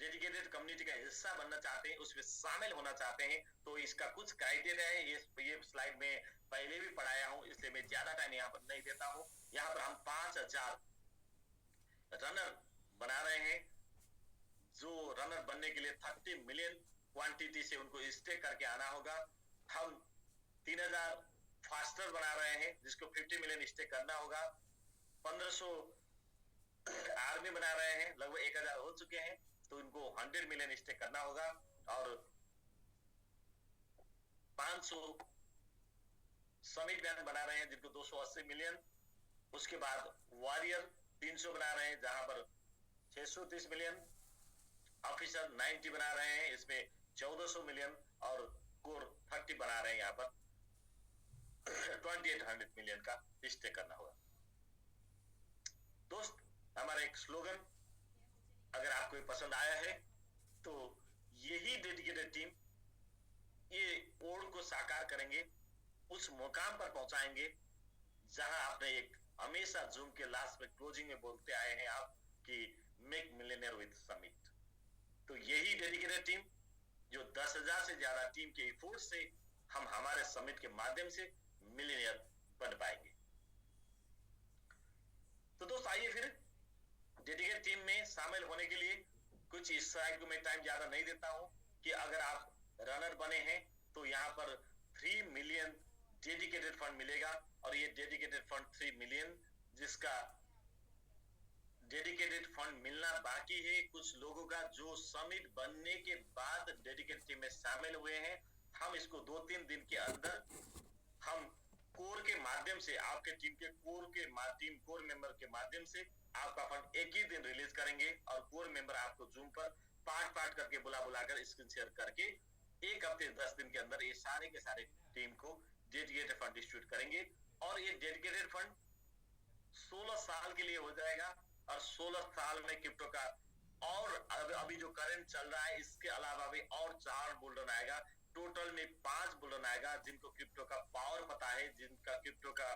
[SPEAKER 1] डेडिकेटेड कम्युनिटी का हिस्सा बनना चाहते हैं, उसमें शामिल होना चाहते हैं, तो इसका कुछ क्राइटेरिया है। ये स्लाइड में पहले भी पढ़ाया हूं, इसलिए मैं ज्यादा टाइम यहाँ पर नहीं देता हूं। यहाँ पर हम 5,000 रनर बना रहे हैं। जो रनर बनने के लिए 30 मिलियन क्वांटिटी से उनको स्टेक करके आना होगा। हम 3,000 फास्टर बना रहे हैं, जिसको 50 मिलियन स्टेक करना होगा। 1,500 आर्मी बना रहे हैं, लगभग 1,000 हो चुके हैं, तो इनको 100 मिलियन स्टेक करना होगा। और 500 समिट बैन बना रहे हैं, जिनको 280 मिलियन। उसके बाद वॉरियर 300 बना रहे हैं, जहां पर 630 मिलियन। ऑफिसर 90 बना रहे हैं, इसमें 1400 मिलियन। और कोर 30 बना रहे हैं, यहाँ पर 2800 मिलियन का स्टेक करना होगा। दोस्त, हमारा एक स्लोगन अगर आपको पसंद आया है तो यही डेडिकेटेड टीम ये ओड को साकार करेंगे, उस मुकाम पर पहुंचाएंगे जहां आपने एक हमेशा जूम के लास्ट में क्लोजिंग में बोलते आए हैं आप कि मेक मिलियनेयर विद समिट। तो यही डेडिकेटेड टीम, जो 10,000 से ज्यादा टीम के एफर्ट से हम हमारे समिट के माध्यम से मिलियनेयर बन पाएंगे। तो दोस्त आइए फिर डेडिकेटेड टीम में शामिल होने के लिए कुछ इस स्लाइड को मैं टाइम ज्यादा नहीं देता हूं कि अगर आप रनर बने हैं तो यहाँ पर 3 मिलियन डेडिकेटेड फंड मिलेगा। और ये डेडिकेटेड फंड 3 मिलियन, जिसका डेडिकेटेड फंड मिलना बाकी है। कुछ लोगों का जो समिट बनने के बाद डेडिकेटेड टीम में शामिल हुए हैं, हम इसको 2-3 दिन के अंदर हम कोर के माध्यम से, आपके टीम के कोर मेंबर के माध्यम से आपका फंड एक ही दिन रिलीज करेंगे और कोर मेंबर आपको जूम पर पार्ट करके बुलाकर स्क्रीन शेयर करके 1 हफ्ते 10 दिन के अंदर ये सारे के सारे टीम को डेडिकेटेड फंड डिस्ट्रीब्यूट करेंगे। और ये डेडिकेटेड फंड 16 साल के लिए हो जाएगा और 16 साल में क्रिप्टो का और अभी जो करंट चल रहा है इसके अलावा भी और 4 बुलरन आएगा। टोटल में 5 बुलरन आएगा जिनको क्रिप्टो का पावर पता है, जिनका क्रिप्टो का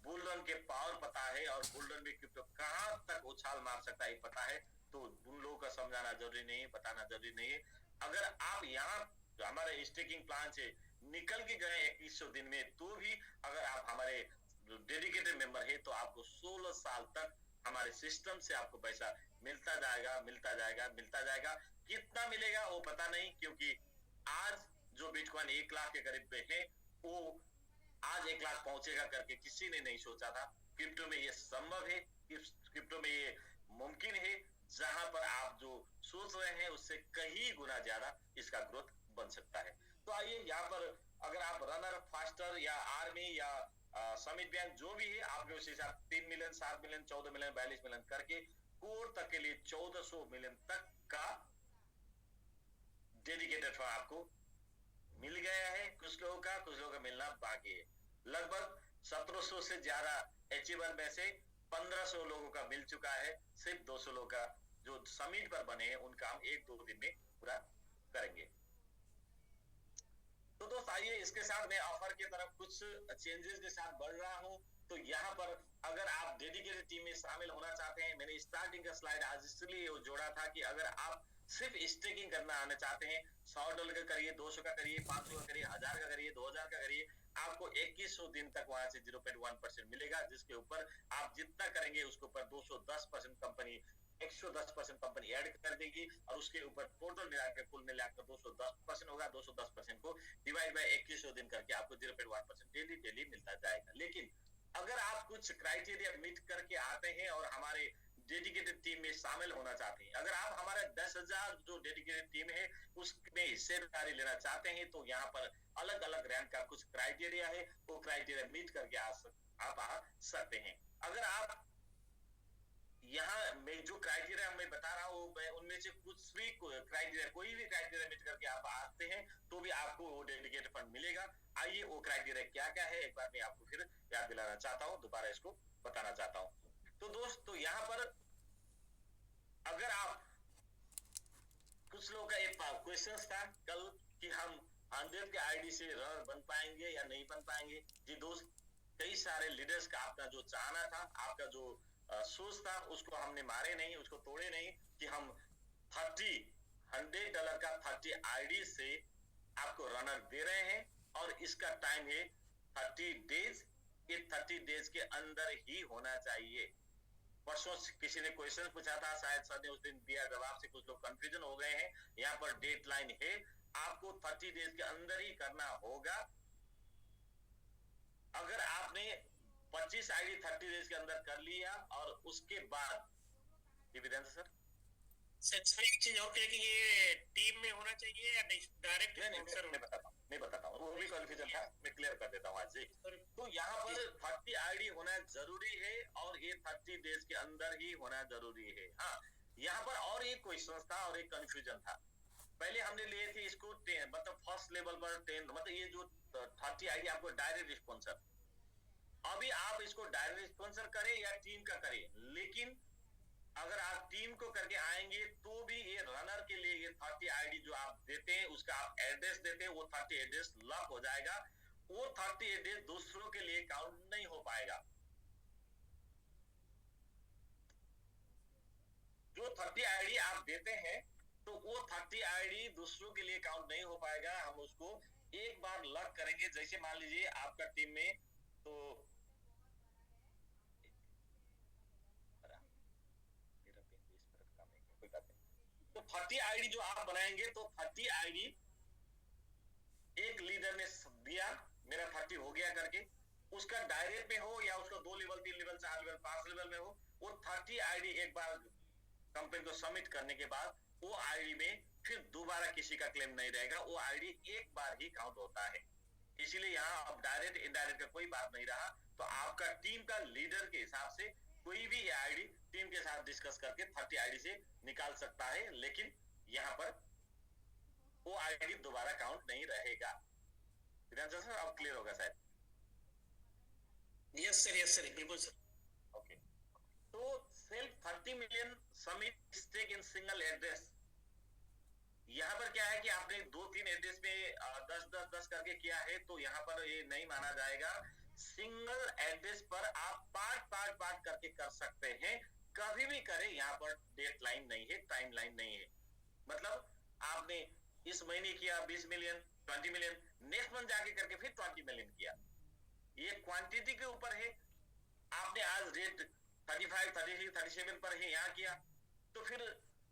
[SPEAKER 1] बुलरन के पावर पता है और बुलरन में क्रिप्टो कहां तक उछाल मार सकता है पता है। तो उन लोगों का समझाना जरूरी नहीं है, बताना जरूरी नहीं है। अगर आप यहाँ हमारे स्टेकिंग प्लान से निकल के गए 2100 दिन में, तो भी अगर आप हमारे डेडिकेटेड मेंबर है तो आपको 16 साल तक हमारे सिस्टम से आपको पैसा मिलता जाएगा। कितना मिलेगा वो पता नहीं, क्योंकि आज जो बिटकॉइन 1 लाख के करीब पे है, वो आज 1 लाख पहुंचेगा करके किसी ने नहीं सोचा था। क्रिप्टो में ये संभव है, क्रिप्टो में ये मुमकिन है। जहां पर आप जो सोच रहे हैं उससे कहीं गुना ज्यादा इसका ग्रोथ बन सकता है। तो आइए यहाँ पर अगर आप रनर, फास्टर या आर्मी या समिट बैंक जो भी है, आपके उस हिसाब 3 मिलियन, 7 मिलियन, 14 मिलियन, 42 मिलियन करके कोर तक के लिए 1400 मिलियन तक का डेडिकेटेड फंड आपको मिल गया है। कुछ लोगों का मिलना बाकी है। लगभग 1700 से ज्यादा अचीवर में से 1500 लोगों का मिल चुका है। सिर्फ 200 लोगों का जो समिट पर बने हैं उनका हम 1-2 दिन में पूरा करेंगे। तो दोस्त आइए, इसके साथ मैं ऑफर की तरफ कुछ चेंजेस के साथ बढ़ रहा हूं। तो यहाँ पर अगर आप डेडिकेटेड टीम में शामिल होना चाहते हैं, मैंने स्टार्टिंग का स्लाइड आज इसलिए जोड़ा था कि अगर आप सिर्फ स्टेकिंग करना आना चाहते हैं, $100 का करिए, 200 का करिए, 500 का करिए, 1000 का करिए, 2000 का करिए, आपको 2100 दिन तक वहां से 0.1% मिलेगा, जिसके ऊपर आप जितना करेंगे उसके ऊपर 210% कंपनी 110% कंपनी ऐड कर देगी और उसके ऊपर टोटल मिलाकर कुल मिलाकर 210% होगा। 210% को डिवाइड बाय 2100 दिन करके आपको 0.1% डेली मिलता जाएगा। लेकिन अगर आप कुछ क्राइटेरिया मीट करके आते हैं और हमारे डेडिकेटेड टीम में शामिल होना चाहते हैं, अगर आप हमारे 10,000 जो डेडिकेटेड टीम है उसमें हिस्सेदारी लेना चाहते हैं, तो यहाँ पर अलग अलग रैंक का कुछ क्राइटेरिया है, वो क्राइटेरिया मीट करके आप आ सकते हैं। अगर आप यहाँ मैं जो क्राइटेरिया मैं बता रहा हूँ उनमें से कुछ भी क्राइटेरिया, कोई भी क्राइटेरिया मीट करके आप आते हैं तो भी आपको वो डेडिकेटेड फंड मिलेगा। आइए वो क्राइटेरिया क्या क्या है एक बार मैं आपको फिर याद दिलाना चाहता हूँ, दोबारा इसको बताना चाहता हूँ। तो दोस्तों यहाँ पर अगर आप, कुछ लोगों का एक क्वेश्चन था कल कि हम 100 के आईडी से रनर बन पाएंगे या नहीं बन पाएंगे। जी दोस्त, कई सारे लीडर्स का आपका जो चाहना था, आपका जो सोच था, उसको हमने मारे नहीं, उसको तोड़े नहीं कि हम $100 का 30 आईडी से आपको रनर दे रहे हैं और इसका टाइम है 30 डेज। ये 30 डेज के अंदर ही होना चाहिए। परसों किसी ने क्वेश्चन पूछा था, शायद सर ने उस दिन दिया जवाब से कुछ लोग कंफ्यूजन हो गए हैं। यहाँ पर डेडलाइन है, आपको 30 डेज के अंदर ही करना होगा। अगर आपने 25 आईडी 30 डेज के अंदर कर लिया और उसके बाद
[SPEAKER 2] सर एक चीज और कि ये टीम में होना चाहिए या डायरेक्ट स्पॉन्सर?
[SPEAKER 1] मैं बताता हूँ, वो भी कंफ्यूजन था, मैं क्लियर कर देता हूँ आज से। तो यहाँ पर 30 आईडी होना जरूरी है और ये 30 डेज के अंदर ही होना जरूरी है। हाँ, यहाँ पर और एक क्वेश्चन था और एक कंफ्यूजन था। पहले हमने लिए थे इसको 10, मतलब फर्स्ट लेवल पर 10, मतलब ये जो 30 आईडी आपको डायरेक्ट स्पॉन्सर। अभी आप इसको डायरेक्ट स्पॉन्सर करें या टीम का करें, लेकिन अगर आप टीम को करके आएंगे तो भी ये रनर के लिए ये 30 आईडी जो आप देते हैं उसका आप एड्रेस देते हैं, वो 30 एड्रेस लॉक हो जाएगा। वो 30 एड्रेस दूसरों के लिए काउंट नहीं हो पाएगा। जो 30 आईडी आप देते हैं तो वो 30 आईडी दूसरों के लिए काउंट नहीं हो पाएगा। हम उसको एक बार लॉक करेंगे। जैसे मान लीजिए आपका टीम में तो 30 आईडी जो आप बनाएंगे तो 30 आईडी एक लीडर ने दिया, मेरा 30 हो गया करके, उसका डायरेक्ट में हो या उसका 2 लेवल 3 लेवल 4 लेवल 5 लेवल में हो, वो 30 आईडी एक बार कंपनी को सबमिट करने के बाद वो आईडी में फिर दोबारा किसी का क्लेम नहीं रहेगा, वो आईडी एक बार ही काउंट होता है। इसीलिए यहाँ अब डायरेक्ट इनडायरेक्ट का कोई बात नहीं रहा। तो आपका टीम का लीडर के हिसाब से कोई भी ये आईडी टीम के साथ डिस्कस करके 30 आईडी से निकाल सकता है, लेकिन यहाँ पर वो आईडी दोबारा काउंट नहीं रहेगा। विधानसभा सर अब क्लियर होगा शायद।
[SPEAKER 2] यस सर, बिल्कुल सर।
[SPEAKER 1] ओके, तो self 30 million summit stake in single address, यहाँ पर क्या है कि आपने 2-3 एड्रेस पे 10-10-10 करके किया है, तो यहाँ पर ये नहीं माना जाएगा। सिंगल एड्रेस पर आप पार्ट करके कर सकते हैं, कभी भी करें, यहाँ पर डेट लाइन नहीं है, टाइम लाइन नहीं है। मतलब आपने इस महीने किया 20 मिलियन 20 मिलियन, नेक्स्ट मंथ जाके करके फिर 20 मिलियन किया, ये क्वांटिटी के ऊपर है। आपने आज रेट 35 36 37 पर है, यहाँ किया तो फिर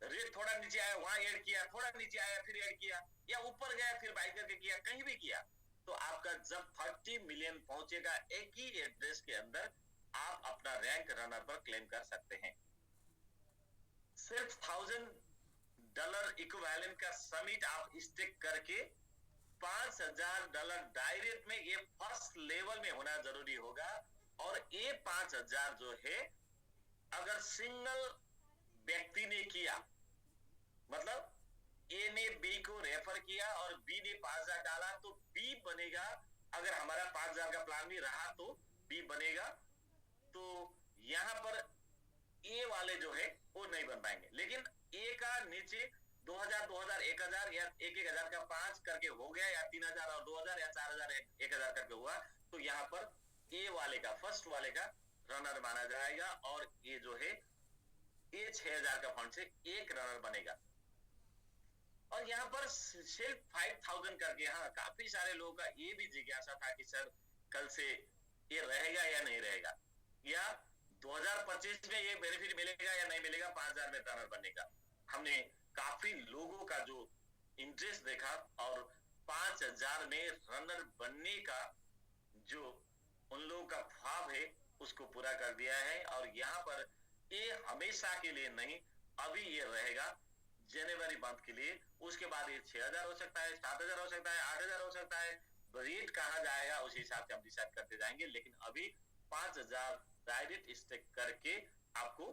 [SPEAKER 1] रेट थोड़ा नीचे आया, वहां ऐड किया, थोड़ा नीचे आया फिर ऐड किया, या ऊपर गया फिर बाई करके किया, कहीं भी किया, तो आपका जब 30 मिलियन पहुंचेगा एक ही एड्रेस के अंदर, आप अपना रैंक रनर पर क्लेम कर सकते हैं। सिर्फ $1000 इक्विवेलेंट का समिट आप स्टेक करके $5000 डायरेक्ट में, ये फर्स्ट लेवल में होना जरूरी होगा। और ये 5000 जो है, अगर सिंगल व्यक्ति ने किया, मतलब ए ने बी को रेफर किया और बी ने 5000 डाला, तो बी बनेगा। अगर हमारा 5000 का प्लान भी रहा तो बी बनेगा। तो यहां पर ए वाले जो है वो नहीं बन पाएंगे, लेकिन ए का नीचे 2000 2000 1000 या 1000 का 5 करके हो गया, या 3000 और 2000 या 4000 1000 करके हुआ, तो यहाँ पर ए वाले का, फर्स्ट वाले का रनर माना जाएगा। और ये जो है ये 6000 का फंड से एक रनर बनेगा। और यहाँ पर सिर्फ 5000 करके, हाँ, काफी सारे लोगों का ये भी जिज्ञासा था कि सर कल से ये रहेगा या नहीं रहेगा, या 2025 में ये बेनिफिट मिलेगा या नहीं मिलेगा 5000 में रनर बनने का। हमने काफी लोगों का जो इंटरेस्ट देखा और 5000 में रनर बनने का जो उन लोगों का ख्वाब है उसको पूरा कर दिया है। और यहाँ पर ये हमेशा के लिए नहीं, अभी ये रहेगा जनवरी मंथ के लिए, उसके बाद ये 6000 हो सकता है, 7000 हो सकता है, 8000 हो सकता है। रेट कहाँ जाएगा उस हिसाब से हम डिसाइड करते जाएंगे, लेकिन अभी 5000 डायरेक्ट स्टेक करके आपको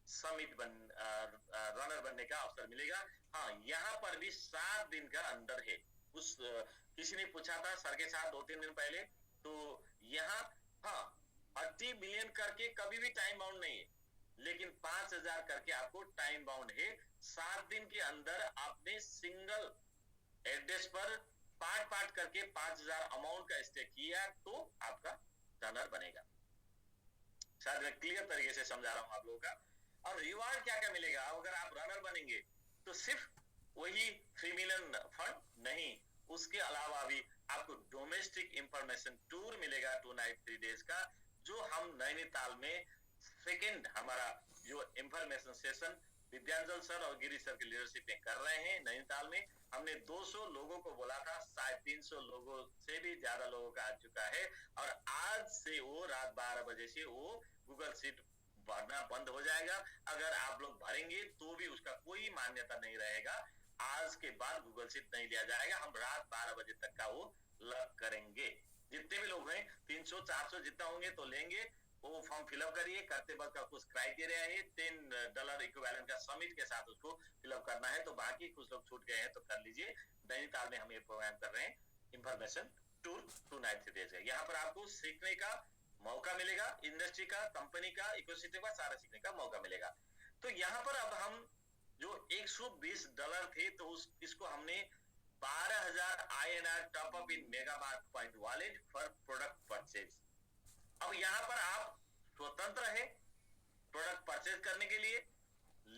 [SPEAKER 1] समिट रनर बनने का अवसर मिलेगा। हाँ, यहाँ पर भी 7 दिन का अंदर है। उस किसी ने पूछा था सर के साथ 2-3 दिन पहले, तो यहाँ हाँ 30 मिलियन करके कभी भी टाइम बाउंड नहीं है, लेकिन 5000 करके आपको टाइम बाउंड है। 7 दिन के अंदर आपने सिंगल एड्रेस पर पार्ट करके 5000 अमाउंट का स्टेक किया तो आपका रनर बनेगा। शायद मैं क्लियर तरीके से समझा रहा हूं आप लोगों का। और रिवार्ड क्या क्या मिलेगा अगर आप रनर बनेंगे, तो सिर्फ वही 3 मिलियन फंड नहीं, उसके अलावा भी आपको डोमेस्टिक इंफॉर्मेशन टूर मिलेगा 2 नाइट 3 डेज का, जो हम नैनीताल में सेकेंड हमारा जो इंफॉर्मेशन सेशन विद्यांचल सर और गिरी सर की लीडरशिप में कर रहे हैं नैनीताल में। हमने 200 लोगों को बोला था, शायद 300 लोगों से भी ज्यादा लोगों का आ चुका है। और आज से वो रात 12 बजे से वो गूगल सीट भरना बंद हो जाएगा। अगर आप लोग भरेंगे तो भी उसका कोई मान्यता नहीं रहेगा। आज के बाद गूगल सीट नहीं लिया जाएगा, हम रात 12 बजे तक का वो लग करेंगे। जितने भी लोग हैं 300 400 जितना होंगे तो लेंगे, वो फॉर्म फिलअप करिए। करते वक्त का कुछ क्राइटेरिया है, $10 इक्विवेलेंट का समिट के साथ उसको फिलअप करना है। तो बाकी कुछ लोग छूट गए हैं तो कर लीजिए। नैनीताल में हम ये प्रोग्राम कर रहे हैं इंफॉर्मेशन टूर 2 नाइट 3 डेज। यहाँ पर आपको सीखने का मौका मिलेगा, इंडस्ट्री का, कंपनी का, इकोसिस्टम का सारा सीखने का मौका मिलेगा। तो यहाँ पर अब हम जो $120 थे, तो इसको हमने 12000 INR top up in Mega Mart point wallet for product purchase. अब यहाँ पर आप स्वतंत्र है प्रोडक्ट परचेज करने के लिए,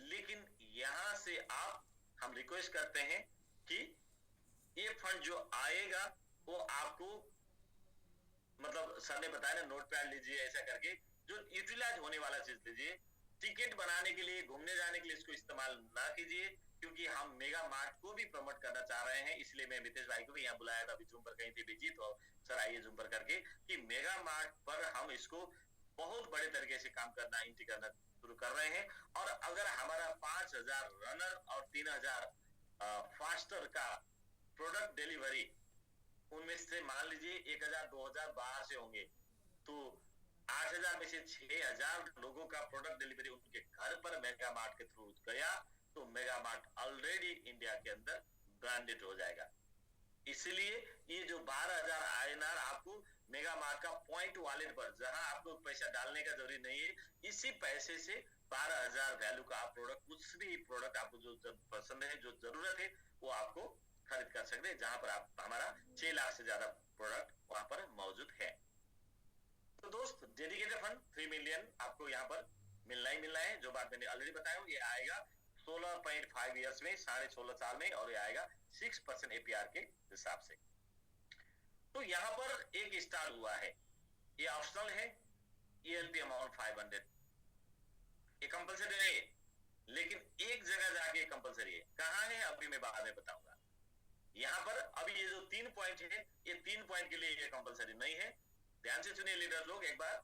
[SPEAKER 1] लेकिन यहां से हम रिक्वेस्ट करते हैं कि ये फंड जो आएगा वो आपको, मतलब सर ने बताया ना, नोट पैड लीजिए ऐसा करके, जो यूटिलाइज होने वाला चीज लीजिए। टिकट बनाने के लिए, घूमने जाने के लिए इसको इस्तेमाल ना कीजिए, क्योंकि हम मेगा मार्ट को भी प्रमोट करना चाह रहे हैं। इसलिए मैं मितेश भाई को भी यहाँ बुलाया था, अभी जूम पर कहीं थे बिजी, तो सर आइए जूम पर करके कि मेगा मेगा मार्ट पर हम इसको बहुत बड़े तरीके से काम करना इंटी करना शुरू कर रहे हैं। और अगर हमारा 5,000 रनर और 3,000 फास्टर का प्रोडक्ट डिलीवरी, उनमें से मान लीजिए 1,000 2,000 बाहर से होंगे, तो 8,000 में से 6,000 लोगों का प्रोडक्ट डिलीवरी उनके घर पर मेगा मार्ट के थ्रू गया, तो मेगा मार्ट ऑलरेडी इंडिया के अंदर ब्रांडेड हो जाएगा। इसलिए ये जो 12,000 INR आपको मेगा मार्ट का पॉइंट वॉलेट पर, जहां आपको पैसा डालने का जरूरी नहीं है, इसी पैसे से 12,000 वैल्यू का आप प्रोडक्ट, कुछ भी प्रोडक्ट आपको जो पसंद है, जो जरूरत है, वो आपको खरीद कर सकते हैं, जहां पर आप हमारा 6 लाख से ज्यादा प्रोडक्ट वहां पर मौजूद है। तो दोस्त, डेडिकेटेड फंड 3 मिलियन आपको यहाँ पर मिलना ही मिलना है। जो बात मैंने ऑलरेडी बताया हूँ, ये आएगा 16.5 ईयर्स में, 16.5 साल में, और ये आएगा 6% APR के हिसाब से। तो यहाँ पर एक स्टार हुआ है, ये ऑप्शनल है, ELP अमाउंट 500, ये कंपलसरी नहीं है, लेकिन एक जगह जाके कंपलसरी है। कहाँ है अभी मैं बाद में बताऊंगा। यहाँ पर अभी ये जो 3 पॉइंट है, ये 3 पॉइंट के लिए ये कंपलसरी नहीं है। ध्यान से सुनिए लीडर लोग एक बार।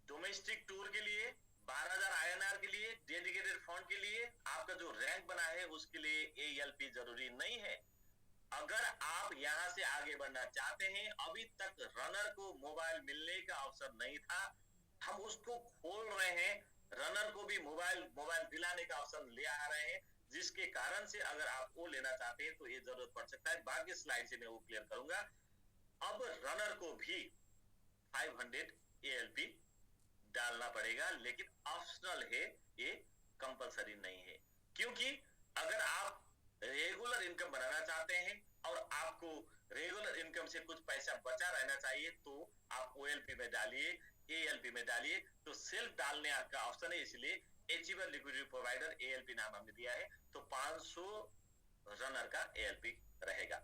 [SPEAKER 1] डोमेस्टिक टूर के लिए 12,000 INR के लिए, डेडिकेटेड फंड के लिए, आपका जो रैंक बना है उसके लिए ALP जरूरी नहीं है। अगर आप यहाँ से आगे बढ़ना चाहते हैं, अभी तक रनर को मोबाइल मिलने का अवसर नहीं था, हम उसको खोल रहे हैं, रनर को भी मोबाइल दिलाने का अवसर ले आ रहे हैं, जिसके कारण से अगर आप वो लेना चाहते हैं तो ये जरूरत पड़ सकता है। बाकी स्लाइड से मैं वो क्लियर करूंगा। अब रनर को भी 500 ALP डालना पड़ेगा, लेकिन ऑप्शनल है, ये कंपलसरी नहीं है। क्योंकि अगर आप रेगुलर इनकम बनाना चाहते हैं और आपको रेगुलर इनकम से कुछ पैसा बचा रहना चाहिए, तो आप OLP में डालिए, ALP में डालिए। तो सेल्फ डालने का ऑप्शन है, इसलिए अचीवर लिक्विडिटी प्रोवाइडर ALP नाम हमने दिया है। तो 500 रनर का ALP रहेगा।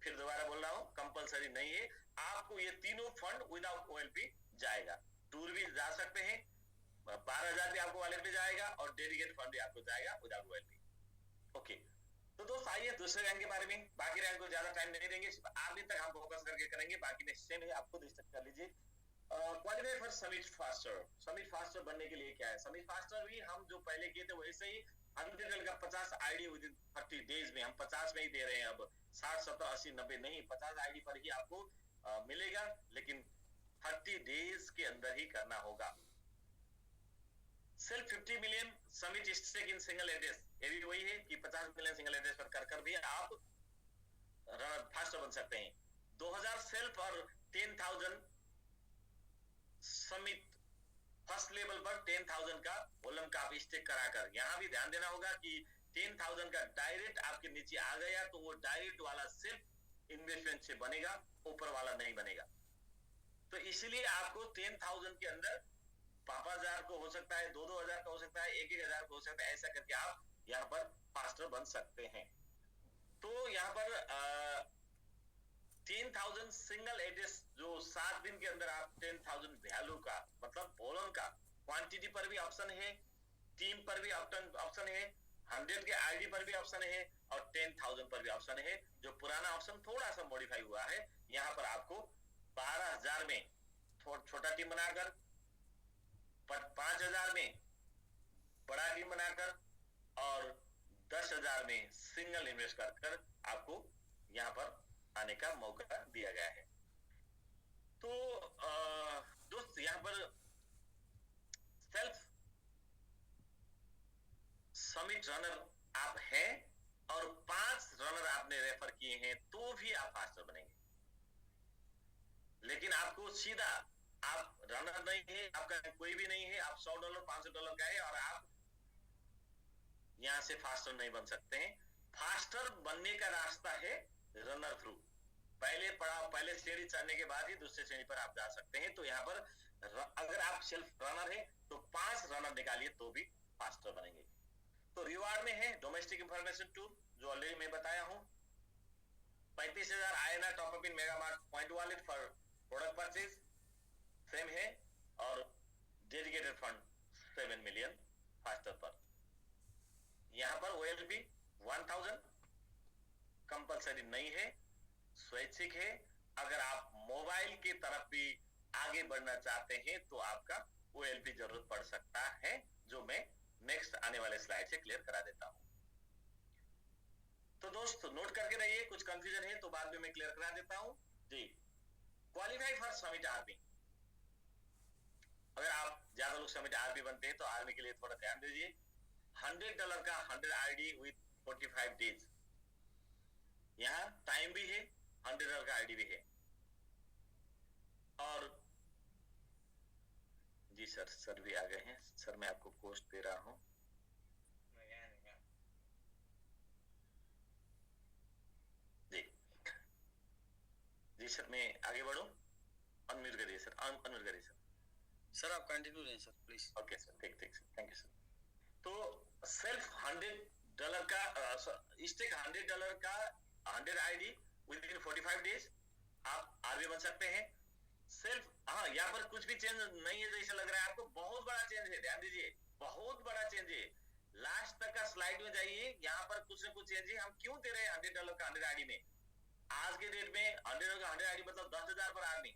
[SPEAKER 1] फिर दोबारा बोल रहा हूं, कंपलसरी नहीं है। आपको ये तीनों फंड विदाउट OLP जाएगा। टूर भी जा सकते हैं, 12,000 भी आपको वॉलेट में जाएगा, और डेडिकेटेड फंड भी आपको जाएगा विदाउट OLP। ओके, तो दोस्त आइए दूसरे रैंक के बारे में। बाकी रैंक को ज्यादा टाइम नहीं देंगे, आगे तक हम फोकस करके करेंगे। बाकी नेक्स्ट सेम है, आपको डिस्कस कर लीजिए। Qualify for summit faster. Summit faster बनने के लिए क्या है? समिट फास्टर भी हम जो पहले किए थे वैसे ही 100 का 50 ID विद इन 30 डेज में, हम 50 में ही दे रहे हैं। अब 60 70 80 90 नहीं, 50 ID पर ही आपको मिलेगा, लेकिन 30 डेज के अंदर ही करना होगा। Self 50 million summit stake in single address, ये भी वही है कि 50 मिलियन सिंगल एड्रेस पर कर भी आप फास्टर बन सकते हैं। 2,000 सेल्फ और 10,000 समिट फर्स्ट लेवल पर 10,000 का वॉल्यूम का आप स्टेक कराकर। यहाँ भी ध्यान देना होगा कि 10,000 का डायरेक्ट आपके नीचे आ गया तो वो डायरेक्ट वाला सिर्फ इन्वेस्टमेंट से बनेगा, ऊपर वाला नहीं बनेगा। तो इसलिए आपको 10,000 के अंदर 5,000 को हो सकता है, 2,000 का हो सकता है, 1,000 को हो सकता है, ऐसा करके आप यहाँ पर फास्टर बन सकते हैं। तो यहाँ पर 10,000 सिंगल एड्रेस, जो 7 दिन के अंदर आप 10,000 वैल्यू का, मतलब वॉल्यूम का, क्वांटिटी पर भी ऑप्शन है, टीम पर भी ऑप्शन है, 100 के ID पर भी ऑप्शन है, और 10,000 पर भी ऑप्शन है। जो पुराना ऑप्शन थोड़ा सा मॉडिफाई हुआ है, यहाँ पर आपको 12,000 में छोटा टीम बनाकर, 5,000 में बड़ा टीम बनाकर, और 10,000 में सिंगल इन्वेस्ट कर आपको यहाँ पर आने का मौका दिया गया है। तो दोस्त, यहाँ पर सेल्फ समिट रनर आप हैं और 5 रनर आपने रेफर किए हैं, तो भी आप फास्टर बनेंगे। लेकिन आपको सीधा, आप रनर नहीं है, आपका कोई भी नहीं है, आप $100 $500 का है, और आप यहां से फास्टर नहीं बन सकते हैं। फास्टर बनने का रास्ता है रनर थ्रू। पहले सीढ़ी चढ़ने के बाद ही दूसरे श्रेणी पर आप जा सकते हैं। तो यहाँ पर अगर आप सेल्फ रनर है तो 5 रनर निकालिए तो भी फास्टर बनेंगे। तो रिवार्ड में है डोमेस्टिक इंफॉर्मेशन टूल, जो ऑलरेडी मैं बताया हूं, 35,000 INR top up in mega mart point wallet for product purchase, same है, और डेडिकेटेड फंड 7 मिलियन फास्टर पर। यहाँ पर OLP 1,000 कंपलसरी नहीं है, स्वैच्छिक है, अगर आप मोबाइल की तरफ भी आगे बढ़ना चाहते हैं तो आपका ओएलपी जरूरत पड़ सकता है, जो मैं नेक्स्ट आने वाले स्लाइड से क्लियर करा देता हूं। तो दोस्त नोट करके रहिए, कुछ कंफ्यूजन है तो बाद में मैं क्लियर करा देता हूं जी। क्वालिफाई फॉर समिट आर्मी, अगर आप ज्यादा लोग समिट आर्मी बनते हैं तो आर्मी के लिए थोड़ा ध्यान दीजिए। $100 का 100 आईडी विथ 45 डेज, यहाँ टाइम भी है, $100 का आईडी भी है। और जी सर भी आ गए हैं सर, मैं आपको पोस्ट दे रहा हूं। जी सर मैं आगे बढ़ूं? अनम्यूट करिए सर, अनम्यूट करिए सर।
[SPEAKER 3] सर आप कंटिन्यू रहिए सर प्लीज।
[SPEAKER 1] ओके सर, ठीक ठीक सर, थैंक यू सर। तो सेल्फ $100 का स्टेक $100 का 100 आईडी विद इन 45 डेज आप आरबी बन सकते हैं। सेल्फ, हाँ यहाँ पर कुछ भी चेंज नहीं है जैसा लग रहा है आपको, बहुत बड़ा चेंज है, ध्यान दीजिए बहुत बड़ा चेंज है। लास्ट तक का स्लाइड में जाइए, यहाँ पर कुछ ना कुछ चेंज है। हम क्यों दे रहे हैं $100 का 100 आईडी में? आज के डेट में $100 का 100 आईडी मतलब 10,000 पर आर्मी।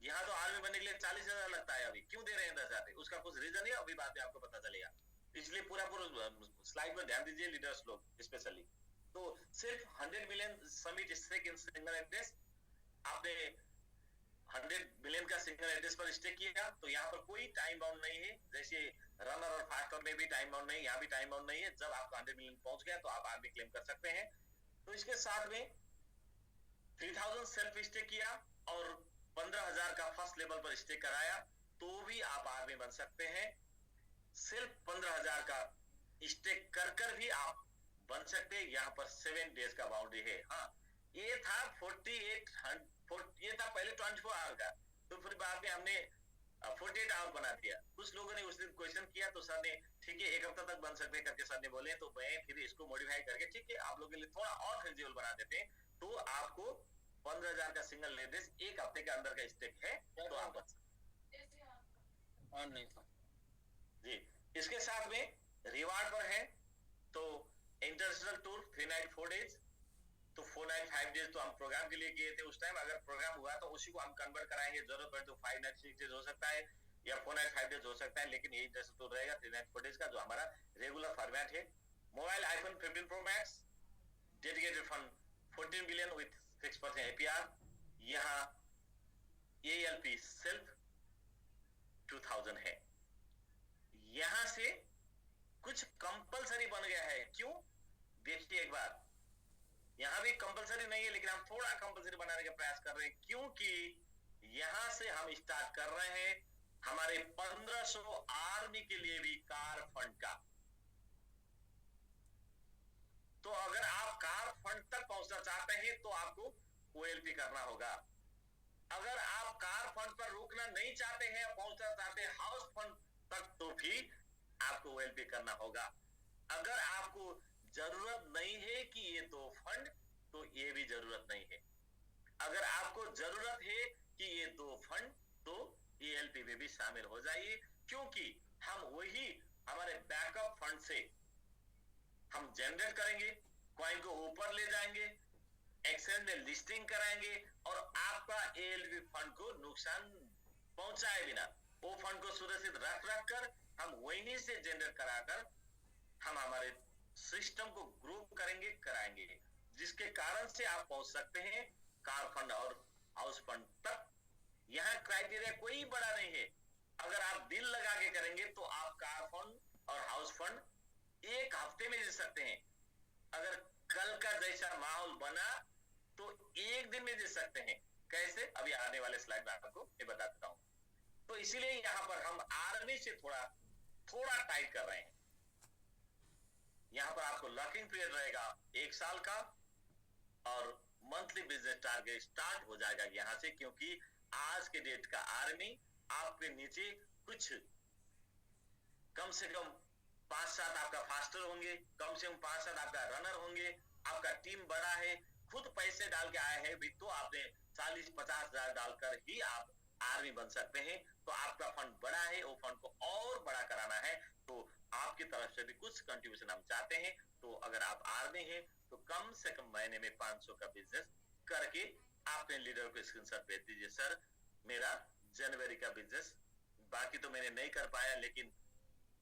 [SPEAKER 1] यहाँ तो आर्मी बनने के लिए 40,000 लगता है, अभी क्यों दे रहे हैं 10,000? उसका कुछ रीजन है, अभी बाद में आपको पता चलेगा। इसलिए पूरा स्लाइड में ध्यान दीजिए, लीडर्स लोग स्पेशली। तो सिर्फ 100 million summit stake in single address, आपने 100 मिलियन का सिंगल एड्रेस पर स्टेक किया तो यहाँ पर कोई टाइम बाउंड नहीं है। जैसे रनर और फास्टर में भी टाइम बाउंड नहीं, यहाँ भी टाइम बाउंड नहीं है। जब आपका 100 मिलियन पहुंच गया तो आप आर्मी क्लेम कर सकते हैं। तो इसके साथ में 3000 सेल्फ स्टेक किया और 15,000 का फर्स्ट लेवल पर स्टेक कराया तो भी आप आर्मी बन सकते हैं। सिर्फ 15,000 का स्टेक कर भी आप बन सकते हैं। यहाँ पर 7 डेज का बाउंड्री है। हाँ, ये था 48, ये था पहले 24 आवर का, तो फिर बाद में हमने 48 आवर बना दिया। कुछ लोगों ने उस दिन क्वेश्चन किया तो सर ने ठीक है 1 हफ्ता तक बन सकते हैं करके सर ने बोले, तो मैं फिर इसको मॉडिफाई करके ठीक है आप लोगों के लिए थोड़ा और फ्लेक्सिबल बना देते हैं। तो आपको 15,000 का सिंगल एड्रेस 1 हफ्ते के अंदर का स्टेक है तो आप बन सकते
[SPEAKER 3] और नहीं था
[SPEAKER 1] जी। इसके साथ में रिवार्ड पर है तो इंटरनेशनल टूर 3 नाइट 4 डेज, तो 4 नाइट 5 डेज तो हम प्रोग्राम के लिए किए थे उस टाइम। अगर प्रोग्राम हुआ तो उसी को हम कन्वर्ट कराएंगे, जरूरत पड़े तो 5 नाइट 6 डेज हो सकता है या 4 नाइट 5 डेज हो सकता है, लेकिन ये इंटरनेशनल टूर रहेगा 3 नाइट 4 डेज का, जो हमारा रेगुलर फॉर्मेट है। Mobile iPhone 15 pro max dedicated fund 14 billion with 6% APR. यहाँ एएलपी सेल्फ 2000 है। यहां से कुछ कंपलसरी बन गया है, क्यों देखिए एक बार। यहां भी कंपलसरी नहीं है लेकिन हम थोड़ा कंपलसरी बनाने का प्रयास कर रहे हैं, क्योंकि यहां से हम स्टार्ट कर रहे हैं हमारे 1500 आर्मी के लिए भी कार फंड का। तो अगर आप कार फंड तक पहुंचना चाहते हैं तो आपको ओएलपी करना होगा। अगर आप कार फंड पर रुकना नहीं चाहते हैं, पहुंचना चाहते हैं हाउस फंड तक, तो भी आपको ओएलपी करना होगा। अगर आपको जरूरत नहीं है कि ये 2 फंड, तो ये भी जरूरत नहीं है। अगर आपको जरूरत है कि ये 2 फंड, तो एएलपी में भी शामिल हो जाइए, क्योंकि हम वही हमारे बैकअप फंड से हम जनरेट करेंगे, कॉइन को ऊपर ले जाएंगे, एक्सचेंज में लिस्टिंग कराएंगे और आपका एएलपी फंड को नुकसान पहुंचाए बिना वो फंड को सुरक्षित रख कर हम वहीं से जनरेट कराकर हम हमारे सिस्टम को ग्रो करेंगे, कराएंगे, जिसके कारण से आप पहुंच सकते हैं कार फंड और हाउस फंड तक। यहाँ क्राइटेरिया कोई बड़ा नहीं है। अगर आप दिल लगा के करेंगे तो आप कार फंड और हाउस फंड 1 हफ्ते में दे सकते हैं। अगर कल का जैसा माहौल बना तो 1 दिन में दे सकते हैं। कैसे, अभी आने वाले स्लाइड में आपको ये बता देता हूं। तो इसीलिए यहां पर हम आर्मी से थोड़ा टाइट कर रहे हैं। यहां पर आपको लॉकिंग पीरियड रहेगा 1 साल का और मंथली बिजनेस टारगेट स्टार्ट हो जाएगा यहां से, क्योंकि आज के डेट का आर्मी आपके नीचे कुछ कम से कम 5-7 आपका फास्टर होंगे, कम से कम 5-7 आपका रनर होंगे। आपका टीम बड़ा है, खुद पैसे डाल के आए हैं भी तो आपने 40-50 हजार डालकर ही आप आर्मी बन सकते हैं। तो आपका फंड बड़ा है, वो फंड को और बड़ा कराना है, तो आपकी तरफ से भी कुछ कंट्रीब्यूशन हम चाहते हैं। तो अगर आप आर्मी हैं तो कम से कम महीने में 500 का बिजनेस करके आपने लीडर को स्क्रीनशॉट भेज दीजिए, सर मेरा जनवरी का बिजनेस, बाकी तो मैंने नहीं कर पाया, लेकिन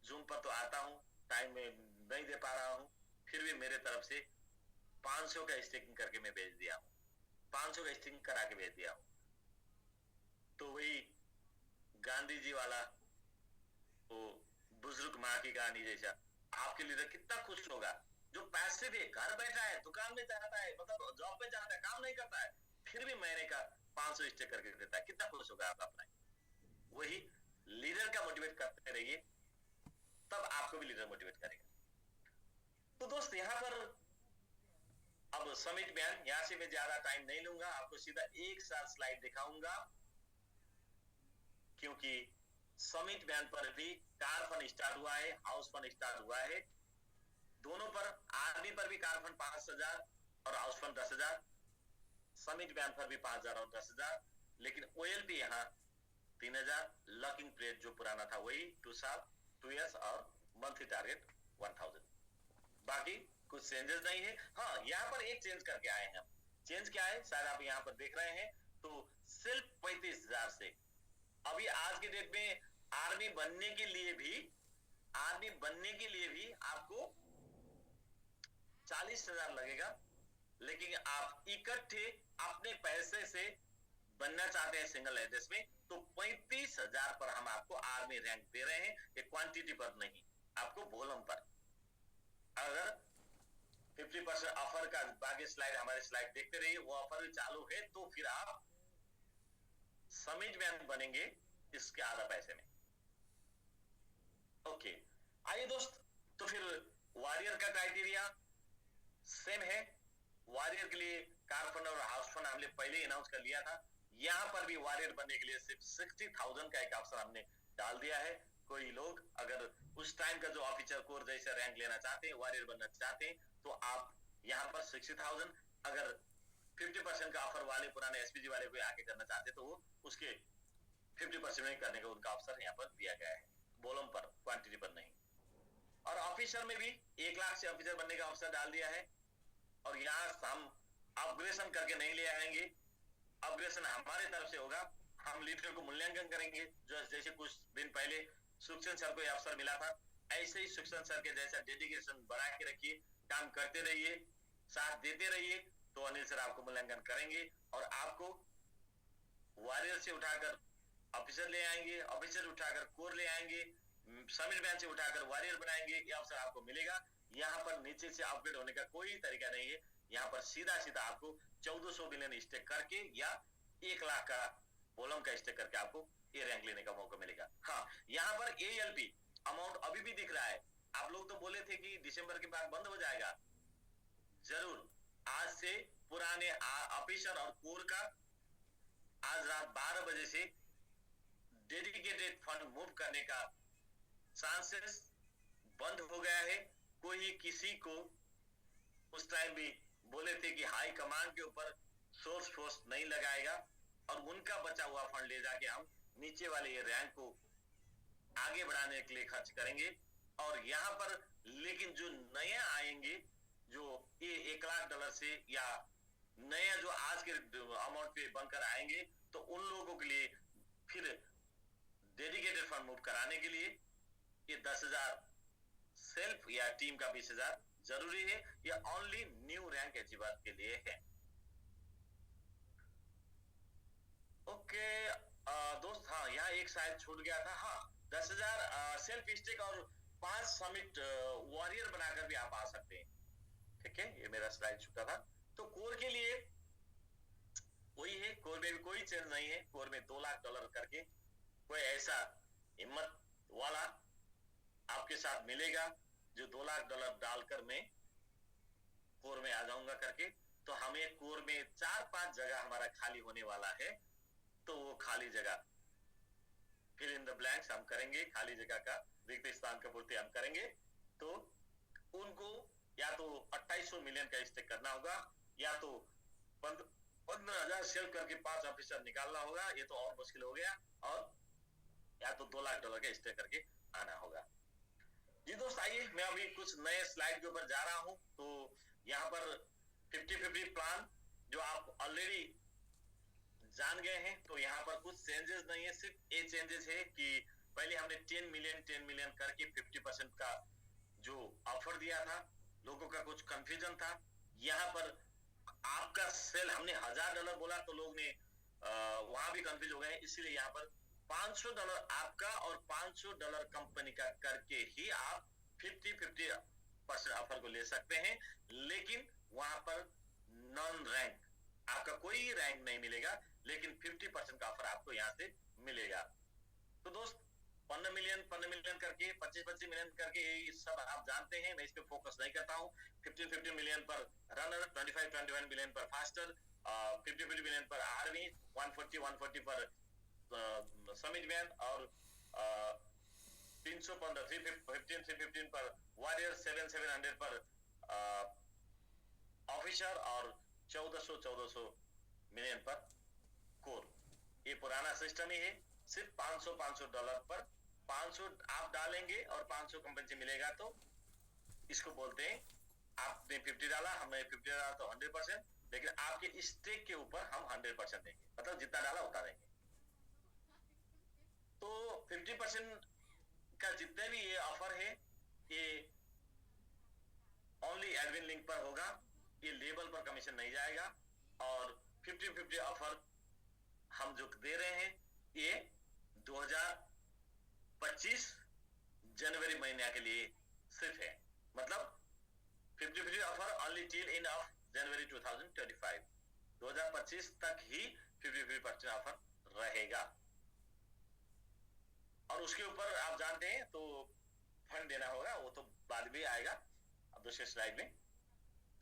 [SPEAKER 1] जूम पर तो आता हूँ, टाइम में नहीं दे पा रहा हूँ, फिर भी मेरे तरफ से 500 का स्टेकिंग करके मैं भेज दिया हूँ, 500 का स्टेकिंग करा के भेज दिया हूँ। तो वही गांधी जी वाला वो बुजुर्ग माँ की कहानी जैसा, आपके लीडर कितना खुश होगा, जो पैसिव है, घर बैठा है, दुकान में जाता है, मतलब जॉब पे जाता है, काम नहीं करता है, फिर भी महीने का 500 स्टेक करके देता है, कितना खुश होगा आप अपना। वही लीडर का मोटिवेट करते रहिए, तब आपको भी लीडर मोटिवेट करेगा। तो दोस्त यहाँ पर अब समिट बयान, यहां से मैं ज्यादा टाइम नहीं लूंगा, आपको सीधा एक साथ स्लाइड दिखाऊंगा, क्योंकि समिट बयान पर भी कार फंड स्टार्ट हुआ है, हाउस फंड स्टार्ट हुआ है, दोनों पर, आर्मी पर भी कार फंड 5,000 और हाउस फंड 10,000, समिट बयान पर भी 5,000 और 10,000, लेकिन ओएलपी यहाँ 3,000, लॉकिंग पीरियड जो पुराना था वही 2 साल 2 इयर्स और मंथली टारगेट 1,000। बाकी कुछ चेंजेस नहीं है। हाँ, यहाँ पर एक चेंज करके आए हैं हम। चेंज क्या है, शायद आप यहाँ पर देख रहे हैं, तो सिर्फ 35,000 से अभी आज के डेट में आर्मी बनने के लिए भी आपको 40,000 लगेगा, लेकिन आप इकट्ठे अपने पैसे से बनना चाहते हैं सिंगल एड्रेस में, तो 35,000 पर हम आपको आर्मी रैंक दे रहे हैं, ये क्वांटिटी पर नहीं, आपको वॉल्यूम पर। अगर 50% ऑफर का, बाकी स्लाइड, हमारे स्लाइड देखते रहिए, वो ऑफर भी चालू है, तो फिर आप समिट मैन बनेंगे इसके आधा पैसे में। ओके, आइए दोस्त, तो फिर वॉरियर का क्राइटेरिया सेम है। वॉरियर के लिए कार फंड और हाउस फंड हमने पहले ही अनाउंस कर लिया था, यहाँ पर भी वॉरियर बनने के लिए सिर्फ 60,000 का एक ऑप्शन हमने डाल दिया है। कोई लोग अगर उस टाइम का जो ऑफिसर कोर जैसा रैंक लेना चाहते हैं, वॉरियर बनना चाहते हैं, तो आप यहाँ पर 60,000, अगर 50% का ऑफर वाले पुराने एसपीजी वाले को आके करना चाहते हैं, तो वो उसके 50% में करने का उनका ऑप्शन यहाँ पर दिया गया है, वॉल्यूम पर, क्वांटिटी पर नहीं। और ऑफिसर में भी 1 लाख से ऑफिसर बनने का ऑप्शन डाल दिया है, और यहाँ हम अपग्रेडेशन करके नहीं ले आएंगे, अपग्रेडेशन हमारे तरफ से होगा, हम लीडर को मूल्यांकन करेंगे, जो जैसे कुछ दिन पहले सुखचंद सर को अवसर मिला था, ऐसे ही सुखचंद सर के जैसा डेडिकेशन बढ़ा के रखिए, काम करते रहिए, साथ देते रहिए, तो अनिल सर आपको मूल्यांकन करेंगे, और आपको वॉरियर से उठाकर ऑफिसर ले आएंगे, ऑफिसर उठाकर कोर ले आएंगे, समिट बैन से उठाकर वॉरियर बनाएंगे, ये अवसर आपको मिलेगा। यहाँ पर नीचे से अपग्रेड होने का कोई तरीका नहीं है, यहाँ पर सीधा सीधा आपको 1400 मिलियन स्टेक करके या 1 लाख का वॉल्यूम का स्टेक करके आपको ये रैंक लेने का मौका मिलेगा। हाँ, यहाँ पर एएलपी अमाउंट अभी भी दिख रहा है, आप लोग तो बोले थे कि दिसंबर के बाद बंद हो जाएगा, जरूर आज से पुराने ऑफिसर और कोर का आज रात 12 बजे से डेडिकेटेड फंड मूव करने का चांसेस बंद हो गया है। कोई किसी को उस टाइम भी बोले थे कि हाई कमांड के ऊपर सोर्स फोर्स नहीं लगाएगा, और उनका बचा हुआ फंड ले जाके हम नीचे वाले ये रैंक को आगे बढ़ाने के लिए खर्च करेंगे। और यहाँ पर लेकिन जो नए आएंगे, जो ये $1 लाख से या नया जो आज के अमाउंट पे बनकर आएंगे, तो उन लोगों के लिए फिर डेडिकेटेड फंड मूव कराने के लिए ये 10,000 सेल्फ या टीम का 20,000 जरूरी है, या ओनली न्यू रैंक अचीवर के लिए है। ओके दोस्त, हाँ यहाँ एक शायद छूट गया था, हाँ 10,000 सेल्फ स्टेक और 5 समिट वॉरियर बनाकर भी आप आ सकते हैं। ठीक है, ये मेरा स्लाइड छूटा था। तो कोर के लिए वही है, कोर में भी कोई चेंज नहीं है, कोर में $2 लाख करके कोई ऐसा हिम्मत वाला आपके साथ मिलेगा जो $2 लाख डालकर मैं कोर में आ जाऊंगा करके, तो हमें कोर में 4-5 जगह हमारा खाली होने वाला है, तो वो खाली जगह फिल इन द ब्लैंक्स हम करेंगे, खाली जगह का रिक्त स्थान का पूर्ति हम करेंगे। तो उनको या तो 2800 मिलियन का स्टेक करना होगा, या तो 15,000 सेल करके 5 ऑफिसर निकालना होगा, ये तो और मुश्किल हो गया, और या तो $2 लाख का स्टेक करके आना होगा। जी दोस्त, आइए मैं अभी कुछ नए स्लाइड के ऊपर जा रहा हूं। तो यहाँ पर 50-50 प्लान जो आप ऑलरेडी जान गए हैं, तो यहाँ पर कुछ चेंजेस नहीं है, सिर्फ ये चेंजेस है कि पहले हमने 10 मिलियन करके 50% का जो ऑफर दिया था, लोगों का कुछ कंफ्यूजन था। यहाँ पर आपका सेल हमने $1000 बोला तो लोग ने वहां भी कंफ्यूज हो गए, इसीलिए यहाँ पर $500 आपका और $500 कंपनी का करके ही आप 50% ऑफर को ले सकते हैं। लेकिन वहां पर नॉन रैंक, आपका कोई रैंक नहीं मिलेगा, लेकिन 50% का ऑफर आपको यहाँ से मिलेगा। तो दोस्त 15 मिलियन करके 25 मिलियन करके ये सब आप जानते हैं, मैं इस पे फोकस नहीं करता हूँ। 15 मिलियन पर रनर, 25 मिलियन पर फास्टर, 50 मिलियन पर आर्मी, 140 पर समिट मैन और 315 पर वॉरियर, 700 पर ऑफिसर और 1400 मिलियन पर कोर। ये पुराना सिस्टम ही है। सिर्फ $500 पर 500 आप डालेंगे और 500 कंपनी मिलेगा, तो इसको बोलते हैं आपने 50 डाला, हमने 50 डाला तो 100%, लेकिन आपके स्टेक के ऊपर हम 100% देंगे, मतलब जितना डाला उतना देंगे। तो 50% का जितने भी ये ऑफर है, ये ओनली एडमिन लिंक पर होगा, ये लेबल पर कमीशन नहीं जाएगा। और 50-50 ऑफर हम जो दे रहे हैं ये 2025 जनवरी महीने के लिए सिर्फ है, मतलब 50-50 offer only till end of January 2025, 2025 तक ही 50-50% ऑफर रहेगा। और उसके ऊपर आप जानते हैं तो फंड देना होगा, वो तो बाद में आएगा अब दूसरे स्लाइड में।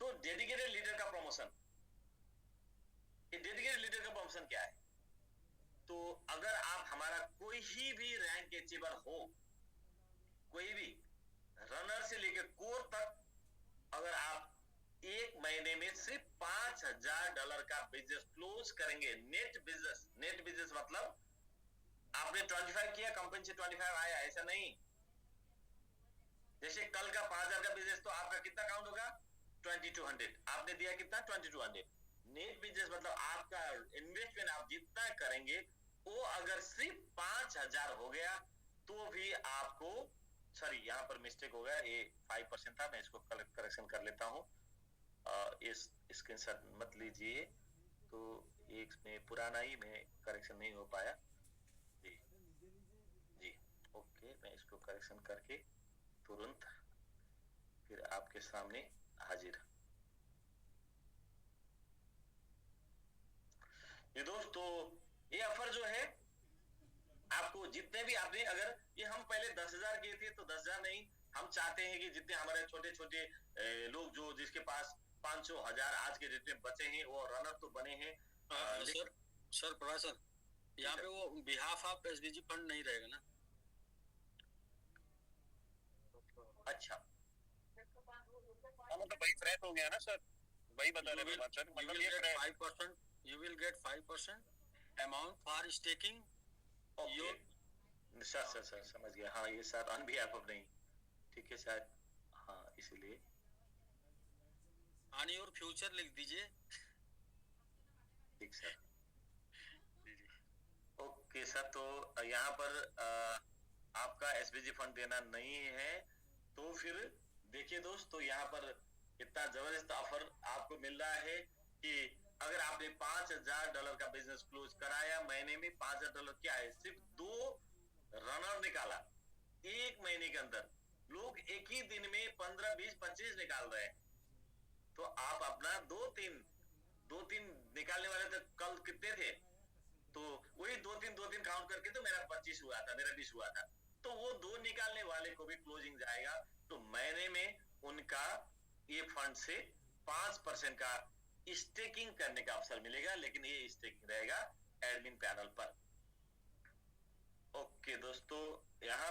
[SPEAKER 1] तो डेडिकेटेड लीडर का प्रमोशन, ये डेडिकेटेड लीडर का प्रमोशन क्या है? तो अगर आप हमारा कोई ही भी रैंक अचीवर हो, कोई भी रनर से लेकर कोर तक, अगर आप एक महीने में सिर्फ $5000 का बिजनेस क्लोज करेंगे, नेट बिजनेस मतलब आपने 25 किया, कंपनी से 25 आया, ऐसा नहीं। जैसे कल का 5000 का बिजनेस, तो आपका कितना काउंट होगा? 2200। आपने दिया कितना? 2200। नेट बिजनेस मतलब आपका इन्वेस्टमेंट आप जितना करेंगे वो अगर सिर्फ 5000 हो गया तो भी आपको, सॉरी यहाँ पर मिस्टेक हो गया, ये 5% था, मैं इसको करेक्शन कर लेता हूँ। इस स्क्रीनशॉट मत लीजिए, तो एक में पुराना ही में करेक्शन नहीं हो पाया जी। ओके, मैं इसको करेक्शन करके तुरंत फिर आपके सामने हाजिर। ये दोस्तों, ये ऑफर जो है आपको जितने भी आपने, अगर ये हम पहले 10,000 किए थे तो 10,000 नहीं, हम चाहते हैं कि जितने हमारे छोटे छोटे लोग जो जिसके पास 500 1000 आज के डेट में बचे हैं, वो रनर तो बने हैं।
[SPEAKER 4] सर प्रभाकर, यहाँ पे वो बिहाफ ऑफ एसबीजी फंड नहीं रहेगा ना?
[SPEAKER 1] अच्छा,
[SPEAKER 3] मतलब वही थ्रेट हो गया ना सर, वही बता रहे हैं सर, मतलब ये
[SPEAKER 4] 5%, you will get 5% amount for staking your।
[SPEAKER 1] Sir समझ गया। हाँ, ये सर ऑन बिहाफ ऑफ नहीं, ठीक है सर, हाँ इसीलिए
[SPEAKER 4] ऑन योर फ्यूचर लिख दीजिए।
[SPEAKER 1] ठीक सर, ओके सर। तो यहाँ पर आपका एसबीजी फंड देना नहीं है, तो फिर देखिए दोस्त, तो यहाँ पर इतना जबरदस्त ऑफर आपको मिल रहा है कि अगर आपने $5000 का बिजनेस क्लोज कराया, महीने में $5000 क्या है? सिर्फ 2 रनर निकाला एक महीने के अंदर। लोग एक ही दिन में 15, 20, 25 निकाल रहे हैं, तो आप अपना 2-3 निकालने वाले तो कल कितने थे? तो वही 2-3 काउंट करके तो मेरा 25 हुआ था, मेरा 20 हुआ था। तो वो 2 निकालने वाले को भी क्लोजिंग जाएगा, तो महीने में उनका ये फंड से 5% का स्टेकिंग करने का अवसर मिलेगा, लेकिन ये स्टेकिंग रहेगा एडमिन पैनल पर। ओके दोस्तों, यहाँ